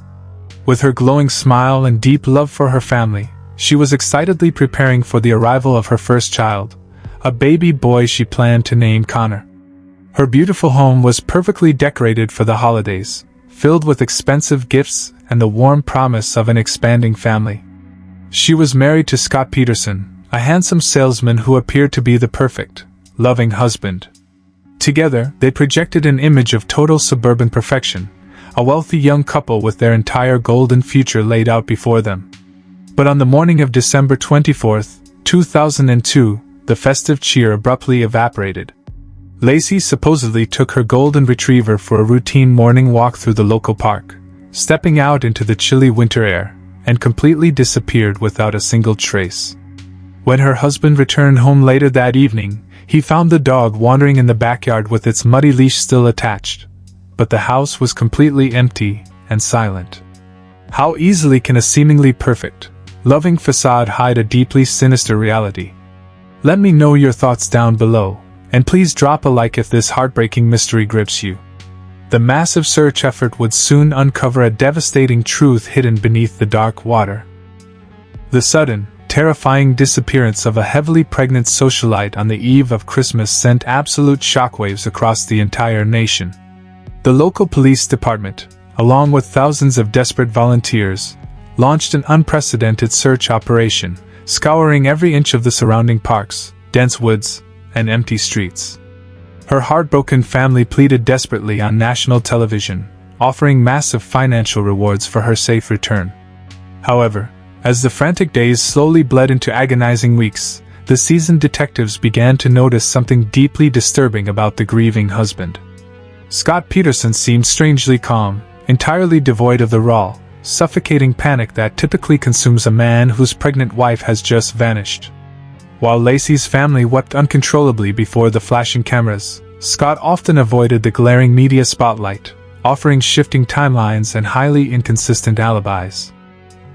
With her glowing smile and deep love for her family, she was excitedly preparing for the arrival of her first child, a baby boy she planned to name Connor. Her beautiful home was perfectly decorated for the holidays, filled with expensive gifts and the warm promise of an expanding family. She was married to Scott Peterson, a handsome salesman who appeared to be the perfect, loving husband. Together, they projected an image of total suburban perfection, a wealthy young couple with their entire golden future laid out before them. But on the morning of December 24, 2002, the festive cheer abruptly evaporated. Laci supposedly took her golden retriever for a routine morning walk through the local park, stepping out into the chilly winter air, and completely disappeared without a single trace. When her husband returned home later that evening, he found the dog wandering in the backyard with its muddy leash still attached. But the house was completely empty and silent. How easily can a seemingly perfect, loving facade hide a deeply sinister reality? Let me know your thoughts down below, and please drop a like if this heartbreaking mystery grips you. The massive search effort would soon uncover a devastating truth hidden beneath the dark water. The sudden, terrifying disappearance of a heavily pregnant socialite on the eve of Christmas sent absolute shockwaves across the entire nation. The local police department, along with thousands of desperate volunteers, launched an unprecedented search operation, scouring every inch of the surrounding parks, dense woods, and empty streets. Her heartbroken family pleaded desperately on national television, offering massive financial rewards for her safe return. However, as the frantic days slowly bled into agonizing weeks, the seasoned detectives began to notice something deeply disturbing about the grieving husband. Scott Peterson seemed strangely calm, entirely devoid of the raw, suffocating panic that typically consumes a man whose pregnant wife has just vanished. While Laci's family wept uncontrollably before the flashing cameras, Scott often avoided the glaring media spotlight, offering shifting timelines and highly inconsistent alibis.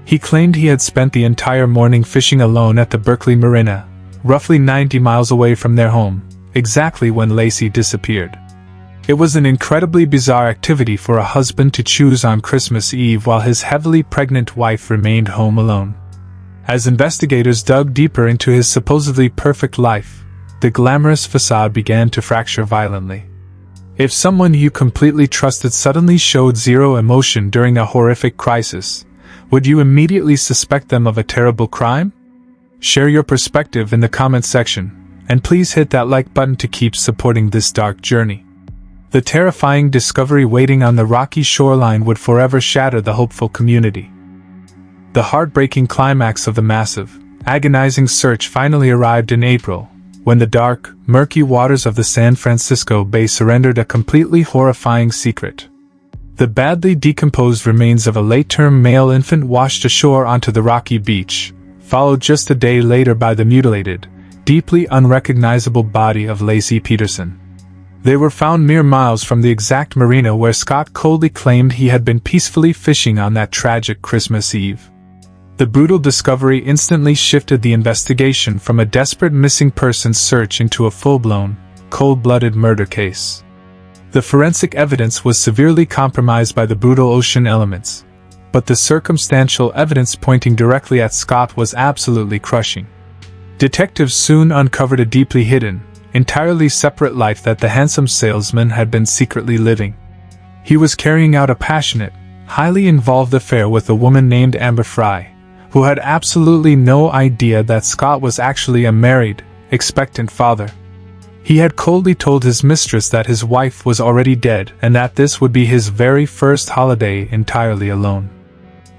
He claimed he had spent the entire morning fishing alone at the Berkeley Marina, roughly 90 miles away from their home, exactly when Laci disappeared. It was an incredibly bizarre activity for a husband to choose on Christmas Eve while his heavily pregnant wife remained home alone. As investigators dug deeper into his supposedly perfect life, the glamorous facade began to fracture violently. If someone you completely trusted suddenly showed zero emotion during a horrific crisis, would you immediately suspect them of a terrible crime? Share your perspective in the comments section, and please hit that like button to keep supporting this dark journey. The terrifying discovery waiting on the rocky shoreline would forever shatter the hopeful community. The heartbreaking climax of the massive, agonizing search finally arrived in April, when the dark, murky waters of the San Francisco Bay surrendered a completely horrifying secret. The badly decomposed remains of a late-term male infant washed ashore onto the rocky beach, followed just a day later by the mutilated, deeply unrecognizable body of Laci Peterson. They were found mere miles from the exact marina where Scott coldly claimed he had been peacefully fishing on that tragic Christmas Eve. The brutal discovery instantly shifted the investigation from a desperate missing persons search into a full-blown, cold-blooded murder case. The forensic evidence was severely compromised by the brutal ocean elements, but the circumstantial evidence pointing directly at Scott was absolutely crushing. Detectives soon uncovered a deeply hidden, entirely separate life that the handsome salesman had been secretly living. He was carrying out a passionate, highly involved affair with a woman named Amber Fry, who had absolutely no idea that Scott was actually a married, expectant father. He had coldly told his mistress that his wife was already dead and that this would be his very first holiday entirely alone.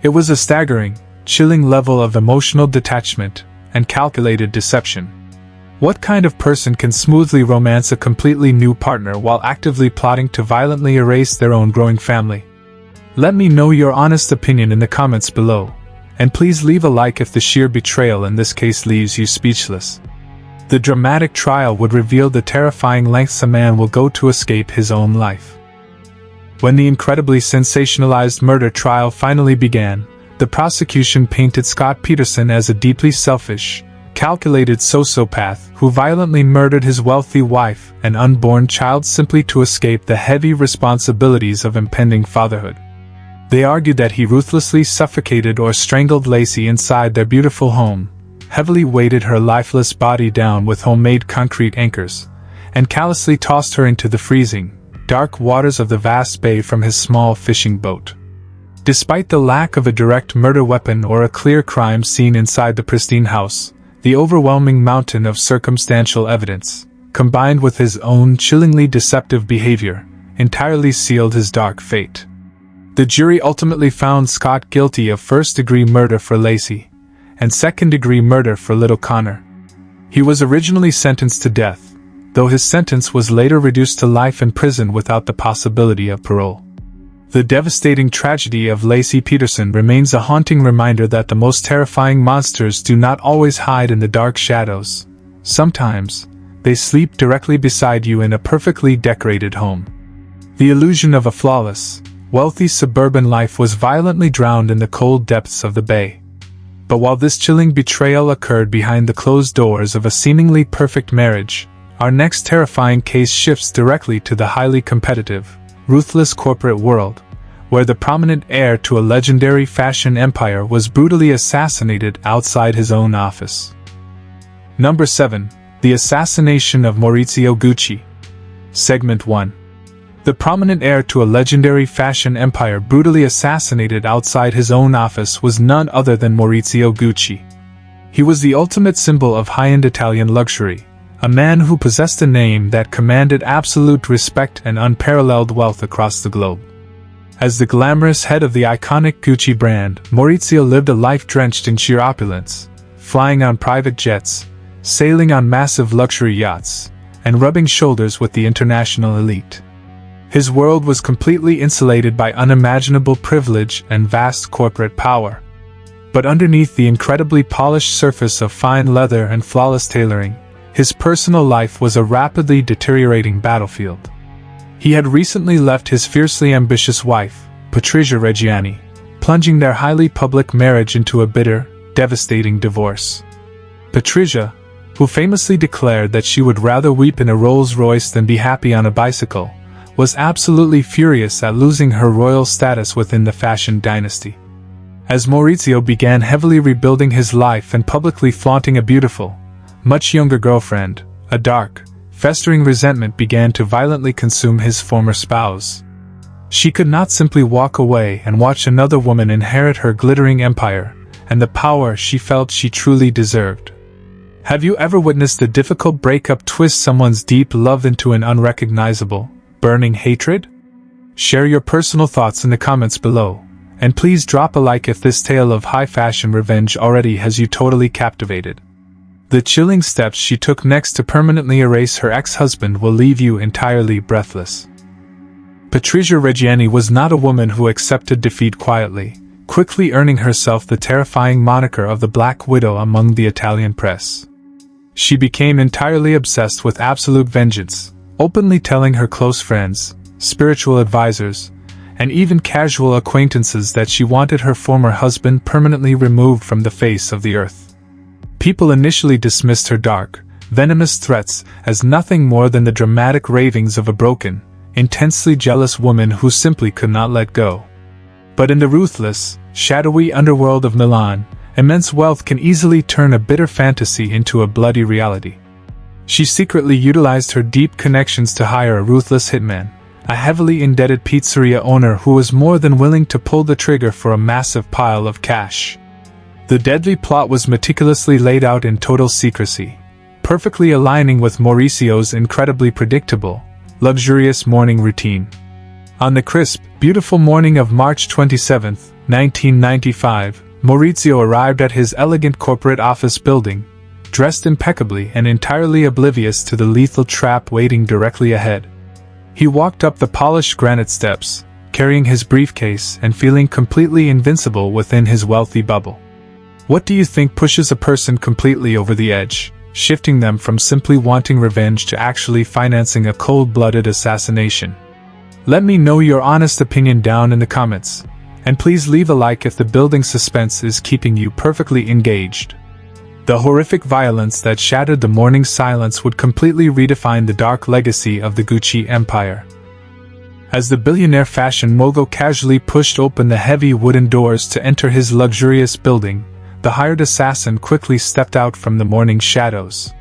It was a staggering, chilling level of emotional detachment and calculated deception. What kind of person can smoothly romance a completely new partner while actively plotting to violently erase their own growing family? Let me know your honest opinion in the comments below, and please leave a like if the sheer betrayal in this case leaves you speechless. The dramatic trial would reveal the terrifying lengths a man will go to escape his own life. When the incredibly sensationalized murder trial finally began, the prosecution painted Scott Peterson as a deeply selfish, calculated sociopath who violently murdered his wealthy wife and unborn child simply to escape the heavy responsibilities of impending fatherhood. They argued that he ruthlessly suffocated or strangled Laci inside their beautiful home, heavily weighted her lifeless body down with homemade concrete anchors, and callously tossed her into the freezing, dark waters of the vast bay from his small fishing boat. Despite the lack of a direct murder weapon or a clear crime scene inside the pristine house, the overwhelming mountain of circumstantial evidence, combined with his own chillingly deceptive behavior, entirely sealed his dark fate. The jury ultimately found Scott guilty of first-degree murder for Laci, and second-degree murder for little Connor. He was originally sentenced to death, though his sentence was later reduced to life in prison without the possibility of parole. The devastating tragedy of Laci Peterson remains a haunting reminder that the most terrifying monsters do not always hide in the dark shadows. Sometimes, they sleep directly beside you in a perfectly decorated home. The illusion of a flawless, wealthy suburban life was violently drowned in the cold depths of the bay. But while this chilling betrayal occurred behind the closed doors of a seemingly perfect marriage, our next terrifying case shifts directly to the highly competitive, ruthless corporate world, where the prominent heir to a legendary fashion empire was brutally assassinated outside his own office. Number 7. The Assassination of Maurizio Gucci. Segment 1. The prominent heir to a legendary fashion empire brutally assassinated outside his own office was none other than Maurizio Gucci. He was the ultimate symbol of high-end Italian luxury, a man who possessed a name that commanded absolute respect and unparalleled wealth across the globe. As the glamorous head of the iconic Gucci brand, Maurizio lived a life drenched in sheer opulence, flying on private jets, sailing on massive luxury yachts, and rubbing shoulders with the international elite. His world was completely insulated by unimaginable privilege and vast corporate power. But underneath the incredibly polished surface of fine leather and flawless tailoring, his personal life was a rapidly deteriorating battlefield. He had recently left his fiercely ambitious wife, Patrizia Reggiani, plunging their highly public marriage into a bitter, devastating divorce. Patrizia, who famously declared that she would rather weep in a Rolls-Royce than be happy on a bicycle, was absolutely furious at losing her royal status within the fashion dynasty. As Maurizio began heavily rebuilding his life and publicly flaunting a beautiful, much younger girlfriend, a dark, festering resentment began to violently consume his former spouse. She could not simply walk away and watch another woman inherit her glittering empire and the power she felt she truly deserved. Have you ever witnessed the difficult breakup twist someone's deep love into an unrecognizable, burning hatred? Share your personal thoughts in the comments below, and please drop a like if this tale of high fashion revenge already has you totally captivated. The chilling steps she took next to permanently erase her ex-husband will leave you entirely breathless. Patrizia Reggiani was not a woman who accepted defeat quietly, quickly earning herself the terrifying moniker of the Black Widow among the Italian press. She became entirely obsessed with absolute vengeance, openly telling her close friends, spiritual advisors, and even casual acquaintances that she wanted her former husband permanently removed from the face of the earth. People initially dismissed her dark, venomous threats as nothing more than the dramatic ravings of a broken, intensely jealous woman who simply could not let go. But in the ruthless, shadowy underworld of Milan, immense wealth can easily turn a bitter fantasy into a bloody reality. She secretly utilized her deep connections to hire a ruthless hitman, a heavily indebted pizzeria owner who was more than willing to pull the trigger for a massive pile of cash. The deadly plot was meticulously laid out in total secrecy, perfectly aligning with Mauricio's incredibly predictable, luxurious morning routine. On the crisp, beautiful morning of March 27, 1995, Maurizio arrived at his elegant corporate office building, dressed impeccably and entirely oblivious to the lethal trap waiting directly ahead. He walked up the polished granite steps, carrying his briefcase and feeling completely invincible within his wealthy bubble. What do you think pushes a person completely over the edge, shifting them from simply wanting revenge to actually financing a cold-blooded assassination? Let me know your honest opinion down in the comments, and please leave a like if the building suspense is keeping you perfectly engaged. The horrific violence that shattered the morning silence would completely redefine the dark legacy of the Gucci empire. As the billionaire fashion mogul casually pushed open the heavy wooden doors to enter his luxurious building, the hired assassin quickly stepped out from the morning shadows.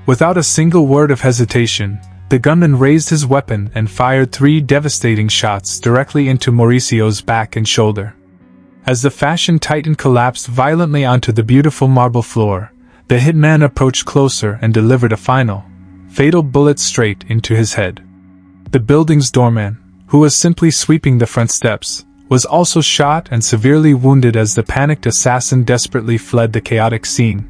Without a single word of hesitation, the gunman raised his weapon and fired 3 devastating shots directly into Mauricio's back and shoulder. As the fashion titan collapsed violently onto the beautiful marble floor, the hitman approached closer and delivered a final, fatal bullet straight into his head. The building's doorman, who was simply sweeping the front steps, was also shot and severely wounded as the panicked assassin desperately fled the chaotic scene.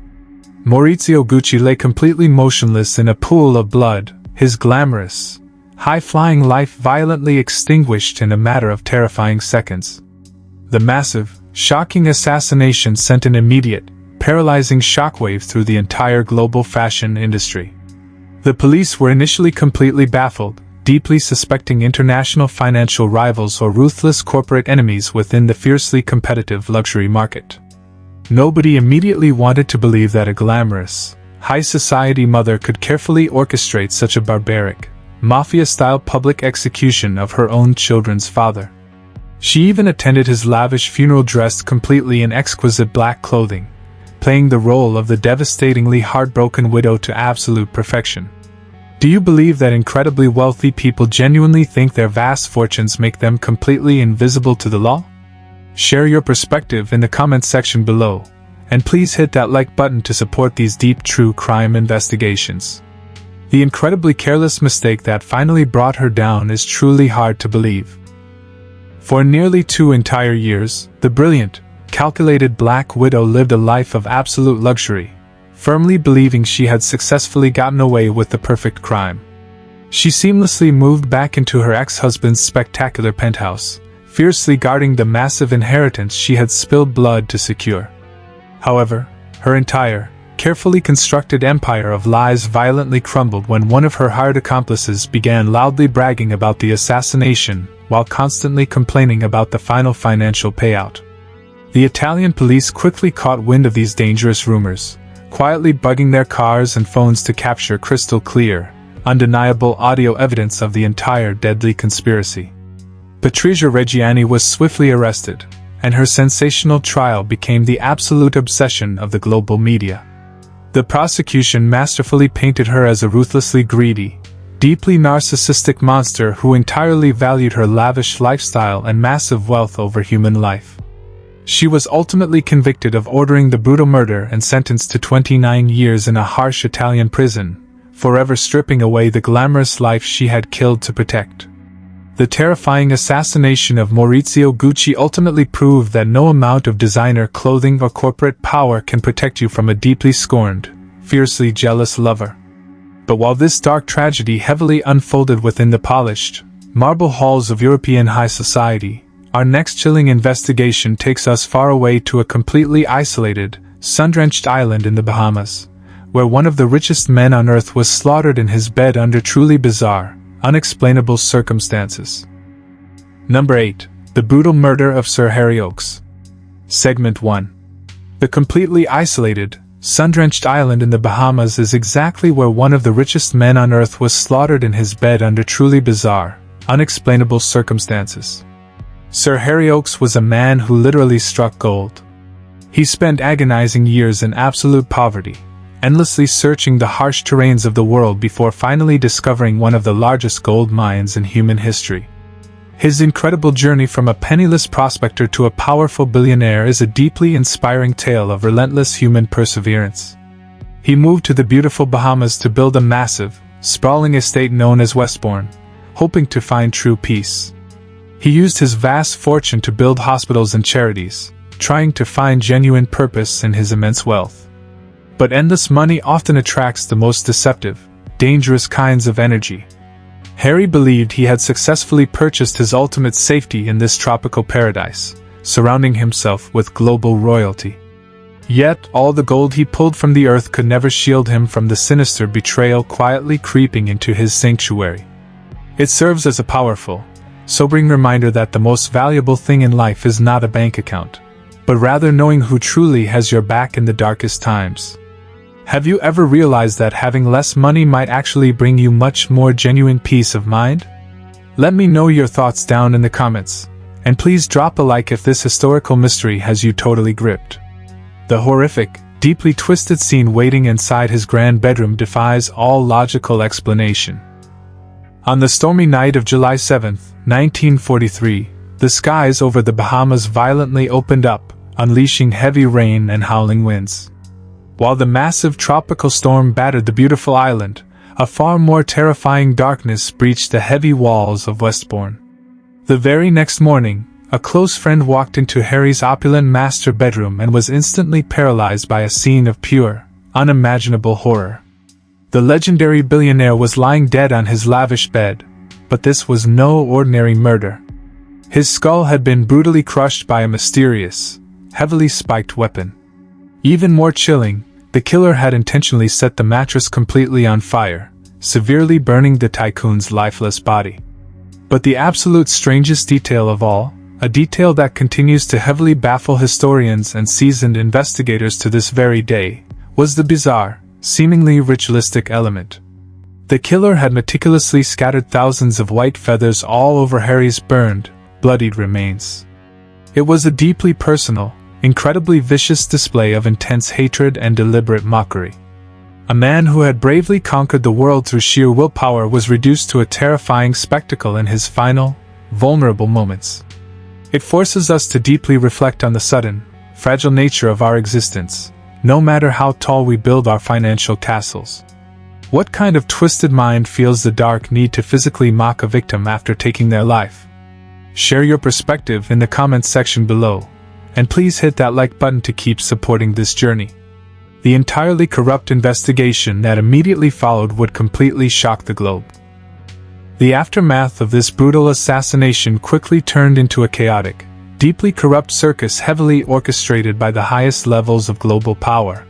Maurizio Gucci lay completely motionless in a pool of blood, his glamorous, high-flying life violently extinguished in a matter of terrifying seconds. The massive, shocking assassination sent an immediate, paralyzing shockwave through the entire global fashion industry. The police were initially completely baffled, deeply suspecting international financial rivals or ruthless corporate enemies within the fiercely competitive luxury market. Nobody immediately wanted to believe that a glamorous, high-society mother could carefully orchestrate such a barbaric, mafia-style public execution of her own children's father. She even attended his lavish funeral dressed completely in exquisite black clothing, playing the role of the devastatingly heartbroken widow to absolute perfection. Do you believe that incredibly wealthy people genuinely think their vast fortunes make them completely invisible to the law? Share your perspective in the comments section below, and please hit that like button to support these deep true crime investigations. The incredibly careless mistake that finally brought her down is truly hard to believe. For nearly 2 entire years, the brilliant, calculated Black Widow lived a life of absolute luxury, firmly believing she had successfully gotten away with the perfect crime. She seamlessly moved back into her ex-husband's spectacular penthouse, fiercely guarding the massive inheritance she had spilled blood to secure. However, her entire, carefully constructed empire of lies violently crumbled when one of her hired accomplices began loudly bragging about the assassination while constantly complaining about the final financial payout. The Italian police quickly caught wind of these dangerous rumors, quietly bugging their cars and phones to capture crystal clear, undeniable audio evidence of the entire deadly conspiracy. Patrizia Reggiani was swiftly arrested, and her sensational trial became the absolute obsession of the global media. The prosecution masterfully painted her as a ruthlessly greedy, deeply narcissistic monster who entirely valued her lavish lifestyle and massive wealth over human life. She was ultimately convicted of ordering the brutal murder and sentenced to 29 years in a harsh Italian prison, forever stripping away the glamorous life she had killed to protect. The terrifying assassination of Maurizio Gucci ultimately proved that no amount of designer clothing or corporate power can protect you from a deeply scorned, fiercely jealous lover. But while this dark tragedy heavily unfolded within the polished, marble halls of European high society, our next chilling investigation takes us far away to a completely isolated, sun-drenched island in the Bahamas, where one of the richest men on earth was slaughtered in his bed under truly bizarre, unexplainable circumstances. Number 8. The brutal murder of Sir Harry Oakes. Segment 1. The completely isolated, sun-drenched island in the Bahamas is exactly where one of the richest men on earth was slaughtered in his bed under truly bizarre, unexplainable circumstances. Sir Harry Oakes was a man who literally struck gold. He spent agonizing years in absolute poverty, endlessly searching the harsh terrains of the world before finally discovering one of the largest gold mines in human history. His incredible journey from a penniless prospector to a powerful billionaire is a deeply inspiring tale of relentless human perseverance. He moved to the beautiful Bahamas to build a massive, sprawling estate known as Westbourne, hoping to find true peace. He used his vast fortune to build hospitals and charities, trying to find genuine purpose in his immense wealth. But endless money often attracts the most deceptive, dangerous kinds of energy. Harry believed he had successfully purchased his ultimate safety in this tropical paradise, surrounding himself with global royalty. Yet, all the gold he pulled from the earth could never shield him from the sinister betrayal quietly creeping into his sanctuary. It serves as a powerful, sobering reminder that the most valuable thing in life is not a bank account, but rather knowing who truly has your back in the darkest times. Have you ever realized that having less money might actually bring you much more genuine peace of mind? Let me know your thoughts down in the comments, and please drop a like if this historical mystery has you totally gripped. The horrific, deeply twisted scene waiting inside his grand bedroom defies all logical explanation. On the stormy night of July 7, 1943, the skies over the Bahamas violently opened up, unleashing heavy rain and howling winds. While the massive tropical storm battered the beautiful island, a far more terrifying darkness breached the heavy walls of Westbourne. The very next morning, a close friend walked into Harry's opulent master bedroom and was instantly paralyzed by a scene of pure, unimaginable horror. The legendary billionaire was lying dead on his lavish bed, but this was no ordinary murder. His skull had been brutally crushed by a mysterious, heavily spiked weapon. Even more chilling, the killer had intentionally set the mattress completely on fire, severely burning the tycoon's lifeless body. But the absolute strangest detail of all, a detail that continues to heavily baffle historians and seasoned investigators to this very day, was the bizarre, seemingly ritualistic element. The killer had meticulously scattered thousands of white feathers all over Harry's burned, bloodied remains. It was a deeply personal, incredibly vicious display of intense hatred and deliberate mockery. A man who had bravely conquered the world through sheer willpower was reduced to a terrifying spectacle in his final, vulnerable moments. It forces us to deeply reflect on the sudden, fragile nature of our existence, no matter how tall we build our financial castles. What kind of twisted mind feels the dark need to physically mock a victim after taking their life? Share your perspective in the comments section below, and please hit that like button to keep supporting this journey. The entirely corrupt investigation that immediately followed would completely shock the globe. The aftermath of this brutal assassination quickly turned into a chaotic, deeply corrupt circus heavily orchestrated by the highest levels of global power.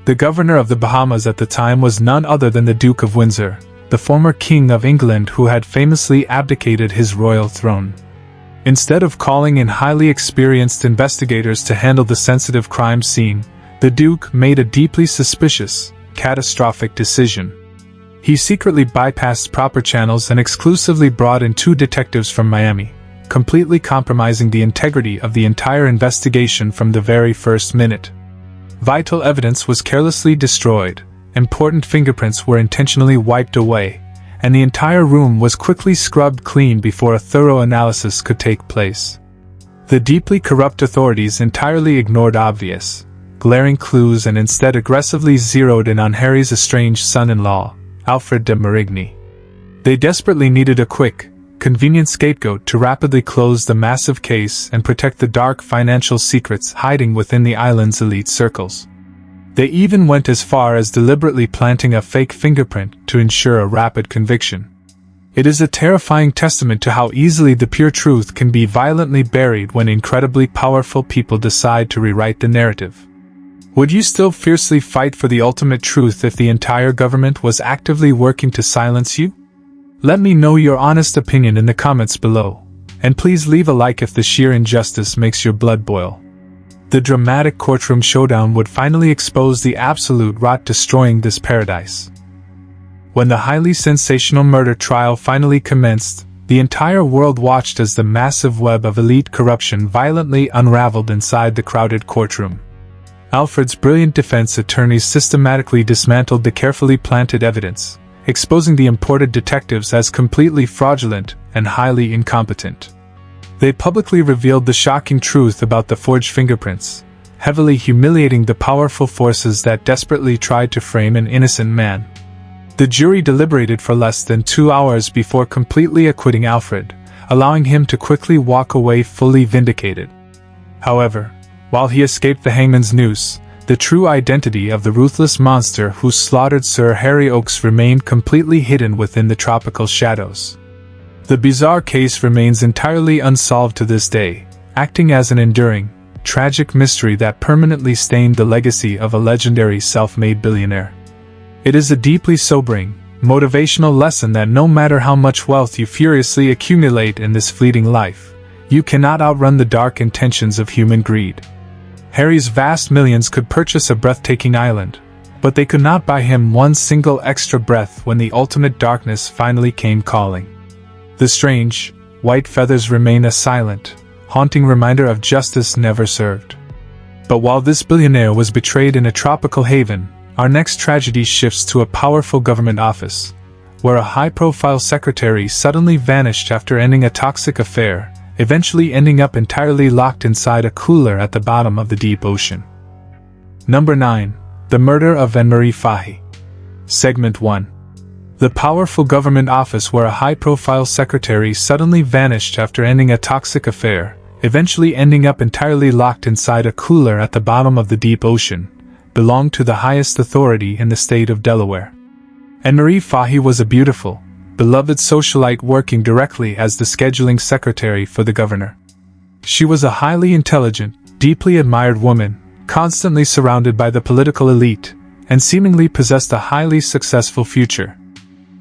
The governor of the Bahamas at the time was none other than the Duke of Windsor, the former King of England who had famously abdicated his royal throne. Instead of calling in highly experienced investigators to handle the sensitive crime scene, the Duke made a deeply suspicious, catastrophic decision. He secretly bypassed proper channels and exclusively brought in 2 detectives from Miami, completely compromising the integrity of the entire investigation from the very first minute. Vital evidence was carelessly destroyed, important fingerprints were intentionally wiped away, and the entire room was quickly scrubbed clean before a thorough analysis could take place. The deeply corrupt authorities entirely ignored obvious, glaring clues and instead aggressively zeroed in on Harry's estranged son-in-law, Alfred de Marigny. They desperately needed a quick, convenient scapegoat to rapidly close the massive case and protect the dark financial secrets hiding within the island's elite circles. They even went as far as deliberately planting a fake fingerprint to ensure a rapid conviction. It is a terrifying testament to how easily the pure truth can be violently buried when incredibly powerful people decide to rewrite the narrative. Would you still fiercely fight for the ultimate truth if the entire government was actively working to silence you? Let me know your honest opinion in the comments below, and please leave a like if the sheer injustice makes your blood boil. The dramatic courtroom showdown would finally expose the absolute rot destroying this paradise. When the highly sensational murder trial finally commenced, the entire world watched as the massive web of elite corruption violently unraveled inside the crowded courtroom. Alfred's brilliant defense attorneys systematically dismantled the carefully planted evidence, exposing the imported detectives as completely fraudulent and highly incompetent. They publicly revealed the shocking truth about the forged fingerprints, heavily humiliating the powerful forces that desperately tried to frame an innocent man. The jury deliberated for less than 2 hours before completely acquitting Alfred, allowing him to quickly walk away fully vindicated. However, while he escaped the hangman's noose, the true identity of the ruthless monster who slaughtered Sir Harry Oakes remained completely hidden within the tropical shadows. The bizarre case remains entirely unsolved to this day, acting as an enduring, tragic mystery that permanently stained the legacy of a legendary self-made billionaire. It is a deeply sobering, motivational lesson that no matter how much wealth you furiously accumulate in this fleeting life, you cannot outrun the dark intentions of human greed. Harry's vast millions could purchase a breathtaking island, but they could not buy him one single extra breath when the ultimate darkness finally came calling. The strange, white feathers remain a silent, haunting reminder of justice never served. But while this billionaire was betrayed in a tropical haven, our next tragedy shifts to a powerful government office, where a high-profile secretary suddenly vanished after ending a toxic affair, eventually ending up entirely locked inside a cooler at the bottom of the deep ocean. Number 9. The Murder of Anne-Marie Fahey. Segment 1. The powerful government office where a high-profile secretary suddenly vanished after ending a toxic affair, eventually ending up entirely locked inside a cooler at the bottom of the deep ocean, belonged to the highest authority in the state of Delaware. Anne-Marie Fahey was a beautiful, beloved socialite working directly as the scheduling secretary for the governor. She was a highly intelligent, deeply admired woman, constantly surrounded by the political elite, and seemingly possessed a highly successful future.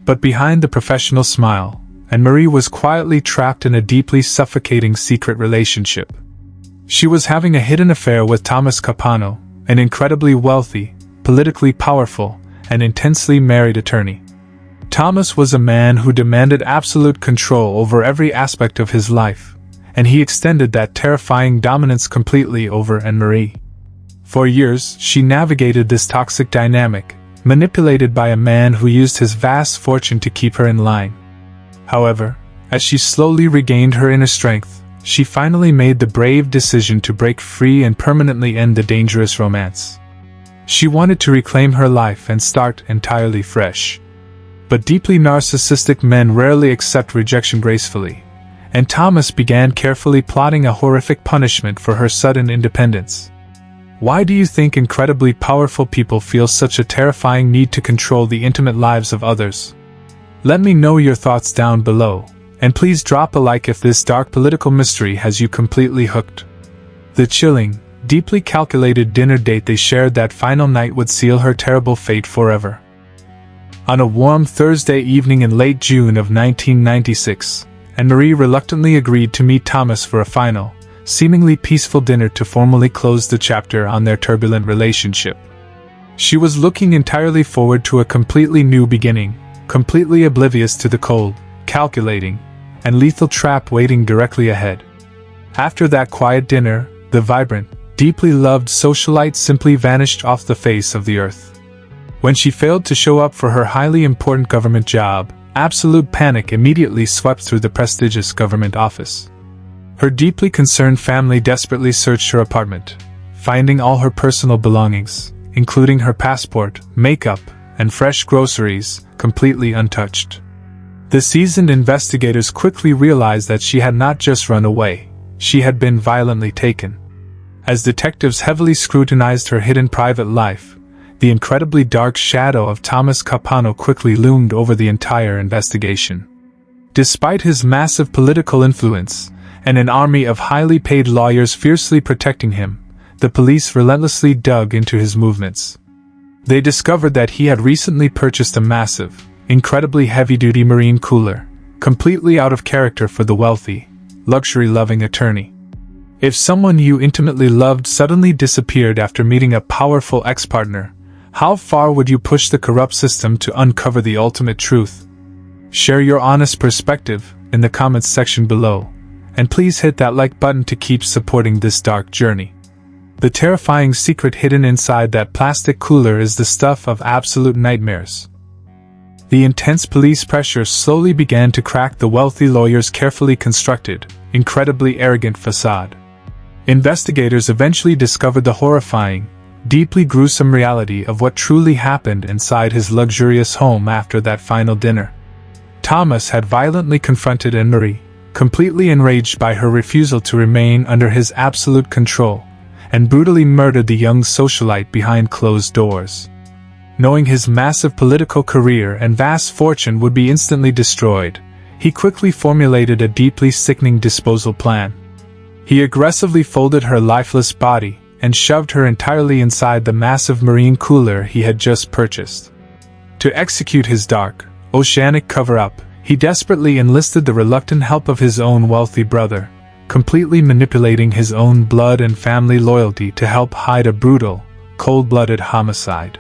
But behind the professional smile, Anne-Marie was quietly trapped in a deeply suffocating secret relationship. She was having a hidden affair with Thomas Capano, an incredibly wealthy, politically powerful, and intensely married attorney. Thomas was a man who demanded absolute control over every aspect of his life, and he extended that terrifying dominance completely over Anne-Marie. For years, she navigated this toxic dynamic, manipulated by a man who used his vast fortune to keep her in line. However, as she slowly regained her inner strength, she finally made the brave decision to break free and permanently end the dangerous romance. She wanted to reclaim her life and start entirely fresh. But deeply narcissistic men rarely accept rejection gracefully, and Thomas began carefully plotting a horrific punishment for her sudden independence. Why do you think incredibly powerful people feel such a terrifying need to control the intimate lives of others? Let me know your thoughts down below, and please drop a like if this dark political mystery has you completely hooked. The chilling, deeply calculated dinner date they shared that final night would seal her terrible fate forever. On a warm Thursday evening in late June of 1996, Anne-Marie reluctantly agreed to meet Thomas for a final, seemingly peaceful dinner to formally close the chapter on their turbulent relationship. She was looking entirely forward to a completely new beginning, completely oblivious to the cold, calculating, and lethal trap waiting directly ahead. After that quiet dinner, the vibrant, deeply loved socialite simply vanished off the face of the earth. When she failed to show up for her highly important government job, absolute panic immediately swept through the prestigious government office. Her deeply concerned family desperately searched her apartment, finding all her personal belongings, including her passport, makeup, and fresh groceries, completely untouched. The seasoned investigators quickly realized that she had not just run away, she had been violently taken. As detectives heavily scrutinized her hidden private life, the incredibly dark shadow of Thomas Capano quickly loomed over the entire investigation. Despite his massive political influence, and an army of highly paid lawyers fiercely protecting him, the police relentlessly dug into his movements. They discovered that he had recently purchased a massive, incredibly heavy-duty marine cooler, completely out of character for the wealthy, luxury-loving attorney. If someone you intimately loved suddenly disappeared after meeting a powerful ex-partner, how far would you push the corrupt system to uncover the ultimate truth? Share your honest perspective in the comments section below, and please hit that like button to keep supporting this dark journey. The terrifying secret hidden inside that plastic cooler is the stuff of absolute nightmares. The intense police pressure slowly began to crack the wealthy lawyer's carefully constructed, incredibly arrogant facade. Investigators eventually discovered the horrifying, deeply gruesome reality of what truly happened inside his luxurious home after that final dinner. Thomas had violently confronted Anne-Marie, completely enraged by her refusal to remain under his absolute control, and brutally murdered the young socialite behind closed doors. Knowing his massive political career and vast fortune would be instantly destroyed, he quickly formulated a deeply sickening disposal plan. He aggressively folded her lifeless body and shoved her entirely inside the massive marine cooler he had just purchased. To execute his dark, oceanic cover-up, he desperately enlisted the reluctant help of his own wealthy brother, completely manipulating his own blood and family loyalty to help hide a brutal, cold-blooded homicide.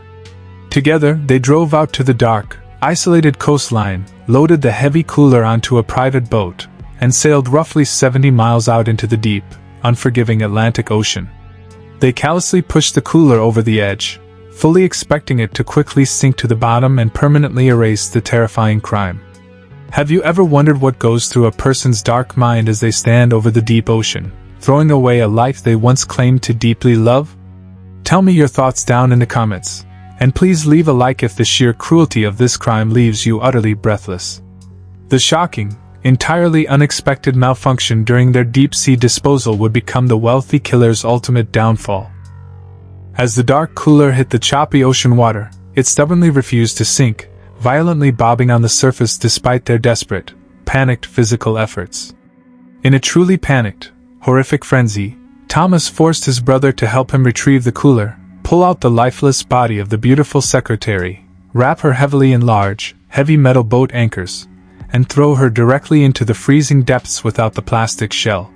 Together, they drove out to the dark, isolated coastline, loaded the heavy cooler onto a private boat, and sailed roughly 70 miles out into the deep, unforgiving Atlantic Ocean. They callously pushed the cooler over the edge, fully expecting it to quickly sink to the bottom and permanently erase the terrifying crime. Have you ever wondered what goes through a person's dark mind as they stand over the deep ocean, throwing away a life they once claimed to deeply love? Tell me your thoughts down in the comments, and please leave a like if the sheer cruelty of this crime leaves you utterly breathless. The shocking, entirely unexpected malfunction during their deep-sea disposal would become the wealthy killer's ultimate downfall. As the dark cooler hit the choppy ocean water, it stubbornly refused to sink, violently bobbing on the surface despite their desperate, panicked physical efforts. In a truly panicked, horrific frenzy, Thomas forced his brother to help him retrieve the cooler, pull out the lifeless body of the beautiful secretary, wrap her heavily in large, heavy metal boat anchors, and throw her directly into the freezing depths without the plastic shell.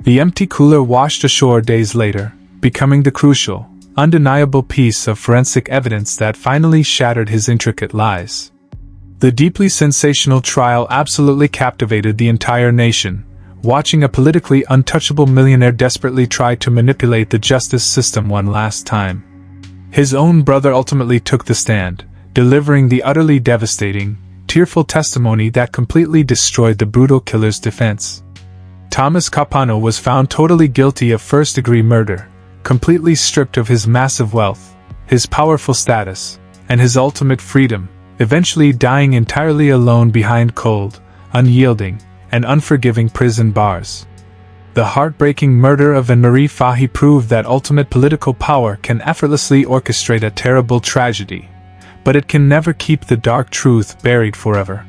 The empty cooler washed ashore days later, becoming the crucial, undeniable piece of forensic evidence that finally shattered his intricate lies. The deeply sensational trial absolutely captivated the entire nation, watching a politically untouchable millionaire desperately try to manipulate the justice system one last time. His own brother ultimately took the stand, delivering the utterly devastating, tearful testimony that completely destroyed the brutal killer's defense. Thomas Capano was found totally guilty of first-degree murder, completely stripped of his massive wealth, his powerful status, and his ultimate freedom, eventually dying entirely alone behind cold, unyielding, and unforgiving prison bars. The heartbreaking murder of Anne-Marie Fahey proved that ultimate political power can effortlessly orchestrate a terrible tragedy, but it can never keep the dark truth buried forever.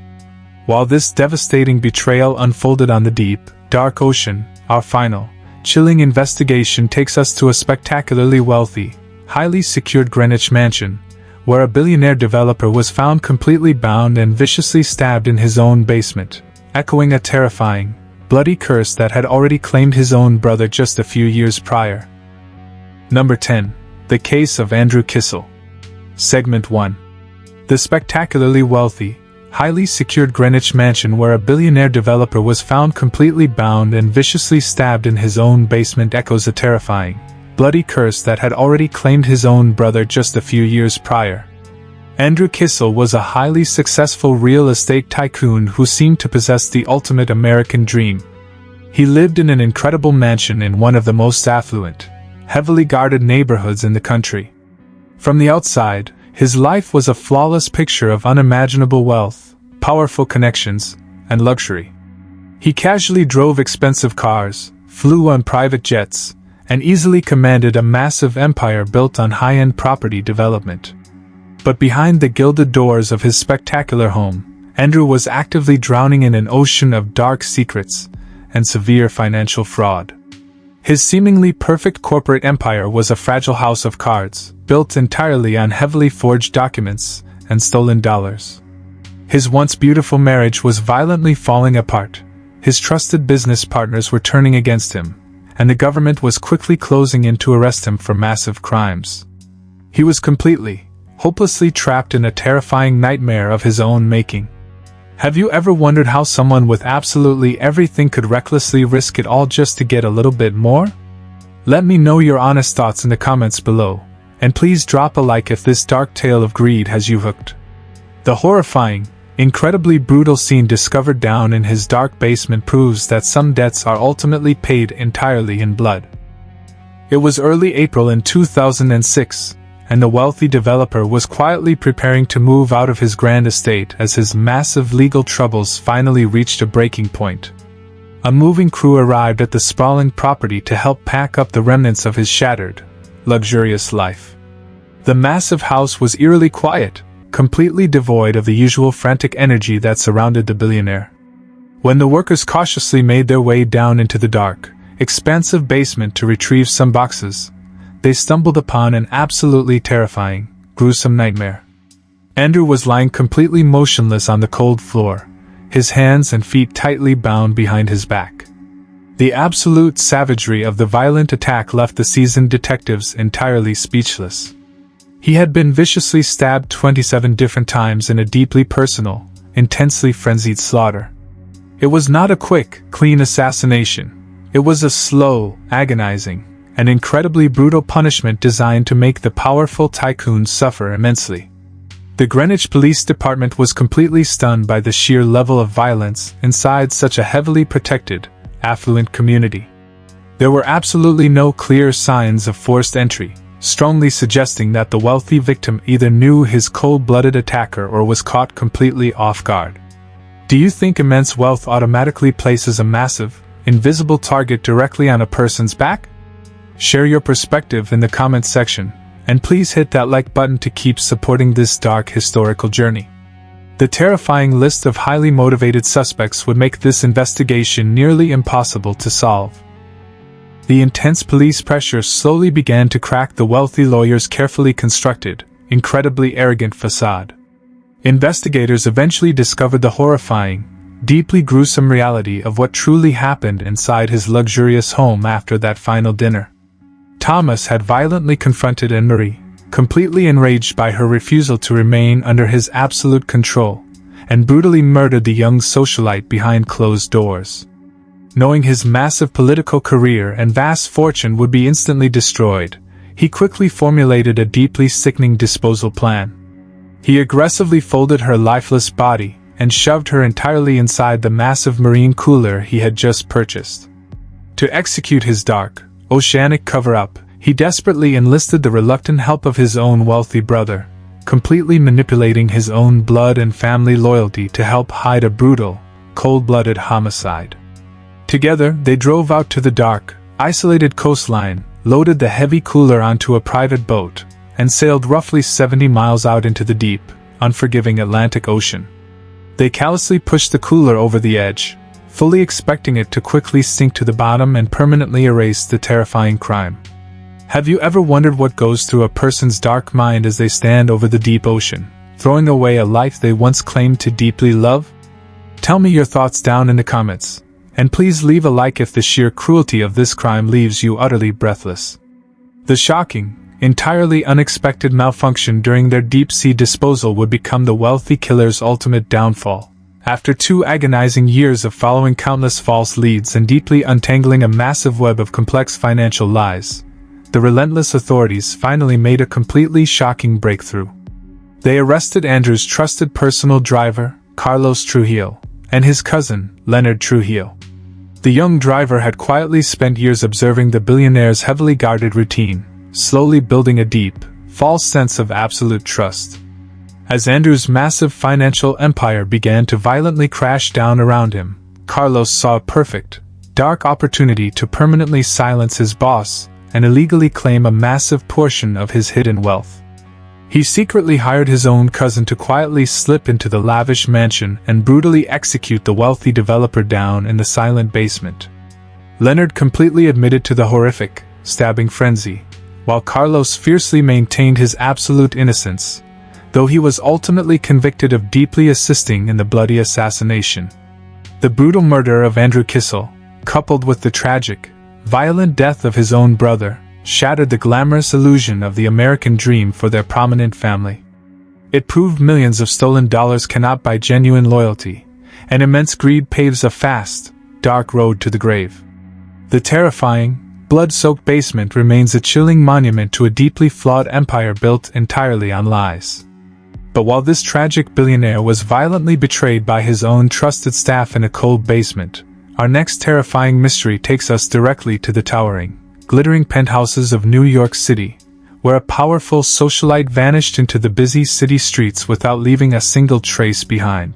While this devastating betrayal unfolded on the deep, dark ocean, our final, chilling investigation takes us to a spectacularly wealthy, highly secured Greenwich mansion, where a billionaire developer was found completely bound and viciously stabbed in his own basement, echoing a terrifying, bloody curse that had already claimed his own brother just a few years prior. Number 10. The Case of Andrew Kissel. Segment 1. The spectacularly wealthy, highly secured Greenwich mansion where a billionaire developer was found completely bound and viciously stabbed in his own basement echoes a terrifying, bloody curse that had already claimed his own brother just a few years prior. Andrew Kissel was a highly successful real estate tycoon who seemed to possess the ultimate American dream. He lived in an incredible mansion in one of the most affluent, heavily guarded neighborhoods in the country. From the outside, his life was a flawless picture of unimaginable wealth, powerful connections, and luxury. He casually drove expensive cars, flew on private jets, and easily commanded a massive empire built on high-end property development. But behind the gilded doors of his spectacular home, Andrew was actively drowning in an ocean of dark secrets and severe financial fraud. His seemingly perfect corporate empire was a fragile house of cards, built entirely on heavily forged documents and stolen dollars. His once beautiful marriage was violently falling apart, his trusted business partners were turning against him, and the government was quickly closing in to arrest him for massive crimes. He was completely, hopelessly trapped in a terrifying nightmare of his own making. Have you ever wondered how someone with absolutely everything could recklessly risk it all just to get a little bit more? Let me know your honest thoughts in the comments below, and please drop a like if this dark tale of greed has you hooked. The horrifying, incredibly brutal scene discovered down in his dark basement proves that some debts are ultimately paid entirely in blood. It was early April in 2006, and the wealthy developer was quietly preparing to move out of his grand estate as his massive legal troubles finally reached a breaking point. A moving crew arrived at the sprawling property to help pack up the remnants of his shattered, luxurious life. The massive house was eerily quiet, completely devoid of the usual frantic energy that surrounded the billionaire. When the workers cautiously made their way down into the dark, expansive basement to retrieve some boxes, they stumbled upon an absolutely terrifying, gruesome nightmare. Andrew was lying completely motionless on the cold floor, his hands and feet tightly bound behind his back. The absolute savagery of the violent attack left the seasoned detectives entirely speechless. He had been viciously stabbed 27 different times in a deeply personal, intensely frenzied slaughter. It was not a quick, clean assassination. It was a slow, agonizing, and incredibly brutal punishment designed to make the powerful tycoon suffer immensely. The Greenwich Police Department was completely stunned by the sheer level of violence inside such a heavily protected, affluent community. There were absolutely no clear signs of forced entry, strongly suggesting that the wealthy victim either knew his cold-blooded attacker or was caught completely off guard. Do you think immense wealth automatically places a massive, invisible target directly on a person's back? Share your perspective in the comments section, and please hit that like button to keep supporting this dark historical journey. The terrifying list of highly motivated suspects would make this investigation nearly impossible to solve. The intense police pressure slowly began to crack the wealthy lawyer's carefully constructed, incredibly arrogant facade. Investigators eventually discovered the horrifying, deeply gruesome reality of what truly happened inside his luxurious home after that final dinner. Thomas had violently confronted Anne-Marie, completely enraged by her refusal to remain under his absolute control, and brutally murdered the young socialite behind closed doors. Knowing his massive political career and vast fortune would be instantly destroyed, he quickly formulated a deeply sickening disposal plan. He aggressively folded her lifeless body, and shoved her entirely inside the massive marine cooler he had just purchased. To execute his dark, oceanic cover-up, he desperately enlisted the reluctant help of his own wealthy brother, completely manipulating his own blood and family loyalty to help hide a brutal, cold-blooded homicide. Together, they drove out to the dark, isolated coastline, loaded the heavy cooler onto a private boat, and sailed roughly 70 miles out into the deep, unforgiving Atlantic Ocean. They callously pushed the cooler over the edge, fully expecting it to quickly sink to the bottom and permanently erase the terrifying crime. Have you ever wondered what goes through a person's dark mind as they stand over the deep ocean, throwing away a life they once claimed to deeply love? Tell me your thoughts down in the comments, and please leave a like if the sheer cruelty of this crime leaves you utterly breathless. The shocking, entirely unexpected malfunction during their deep-sea disposal would become the wealthy killer's ultimate downfall. After 2 agonizing years of following countless false leads and deeply untangling a massive web of complex financial lies, the relentless authorities finally made a completely shocking breakthrough. They arrested Andrew's trusted personal driver, Carlos Trujillo, and his cousin, Leonard Trujillo. The young driver had quietly spent years observing the billionaire's heavily guarded routine, slowly building a deep, false sense of absolute trust. As Andrew's massive financial empire began to violently crash down around him, Carlos saw a perfect, dark opportunity to permanently silence his boss and illegally claim a massive portion of his hidden wealth. He secretly hired his own cousin to quietly slip into the lavish mansion and brutally execute the wealthy developer down in the silent basement. Leonard completely admitted to the horrific, stabbing frenzy, while Carlos fiercely maintained his absolute innocence, though he was ultimately convicted of deeply assisting in the bloody assassination. The brutal murder of Andrew Kissel, coupled with the tragic, violent death of his own brother, shattered the glamorous illusion of the American dream for their prominent family. It proved millions of stolen dollars cannot buy genuine loyalty, and immense greed paves a fast, dark road to the grave. The terrifying, blood-soaked basement remains a chilling monument to a deeply flawed empire built entirely on lies. But while this tragic billionaire was violently betrayed by his own trusted staff in a cold basement, our next terrifying mystery takes us directly to the towering, glittering penthouses of New York City, where a powerful socialite vanished into the busy city streets without leaving a single trace behind.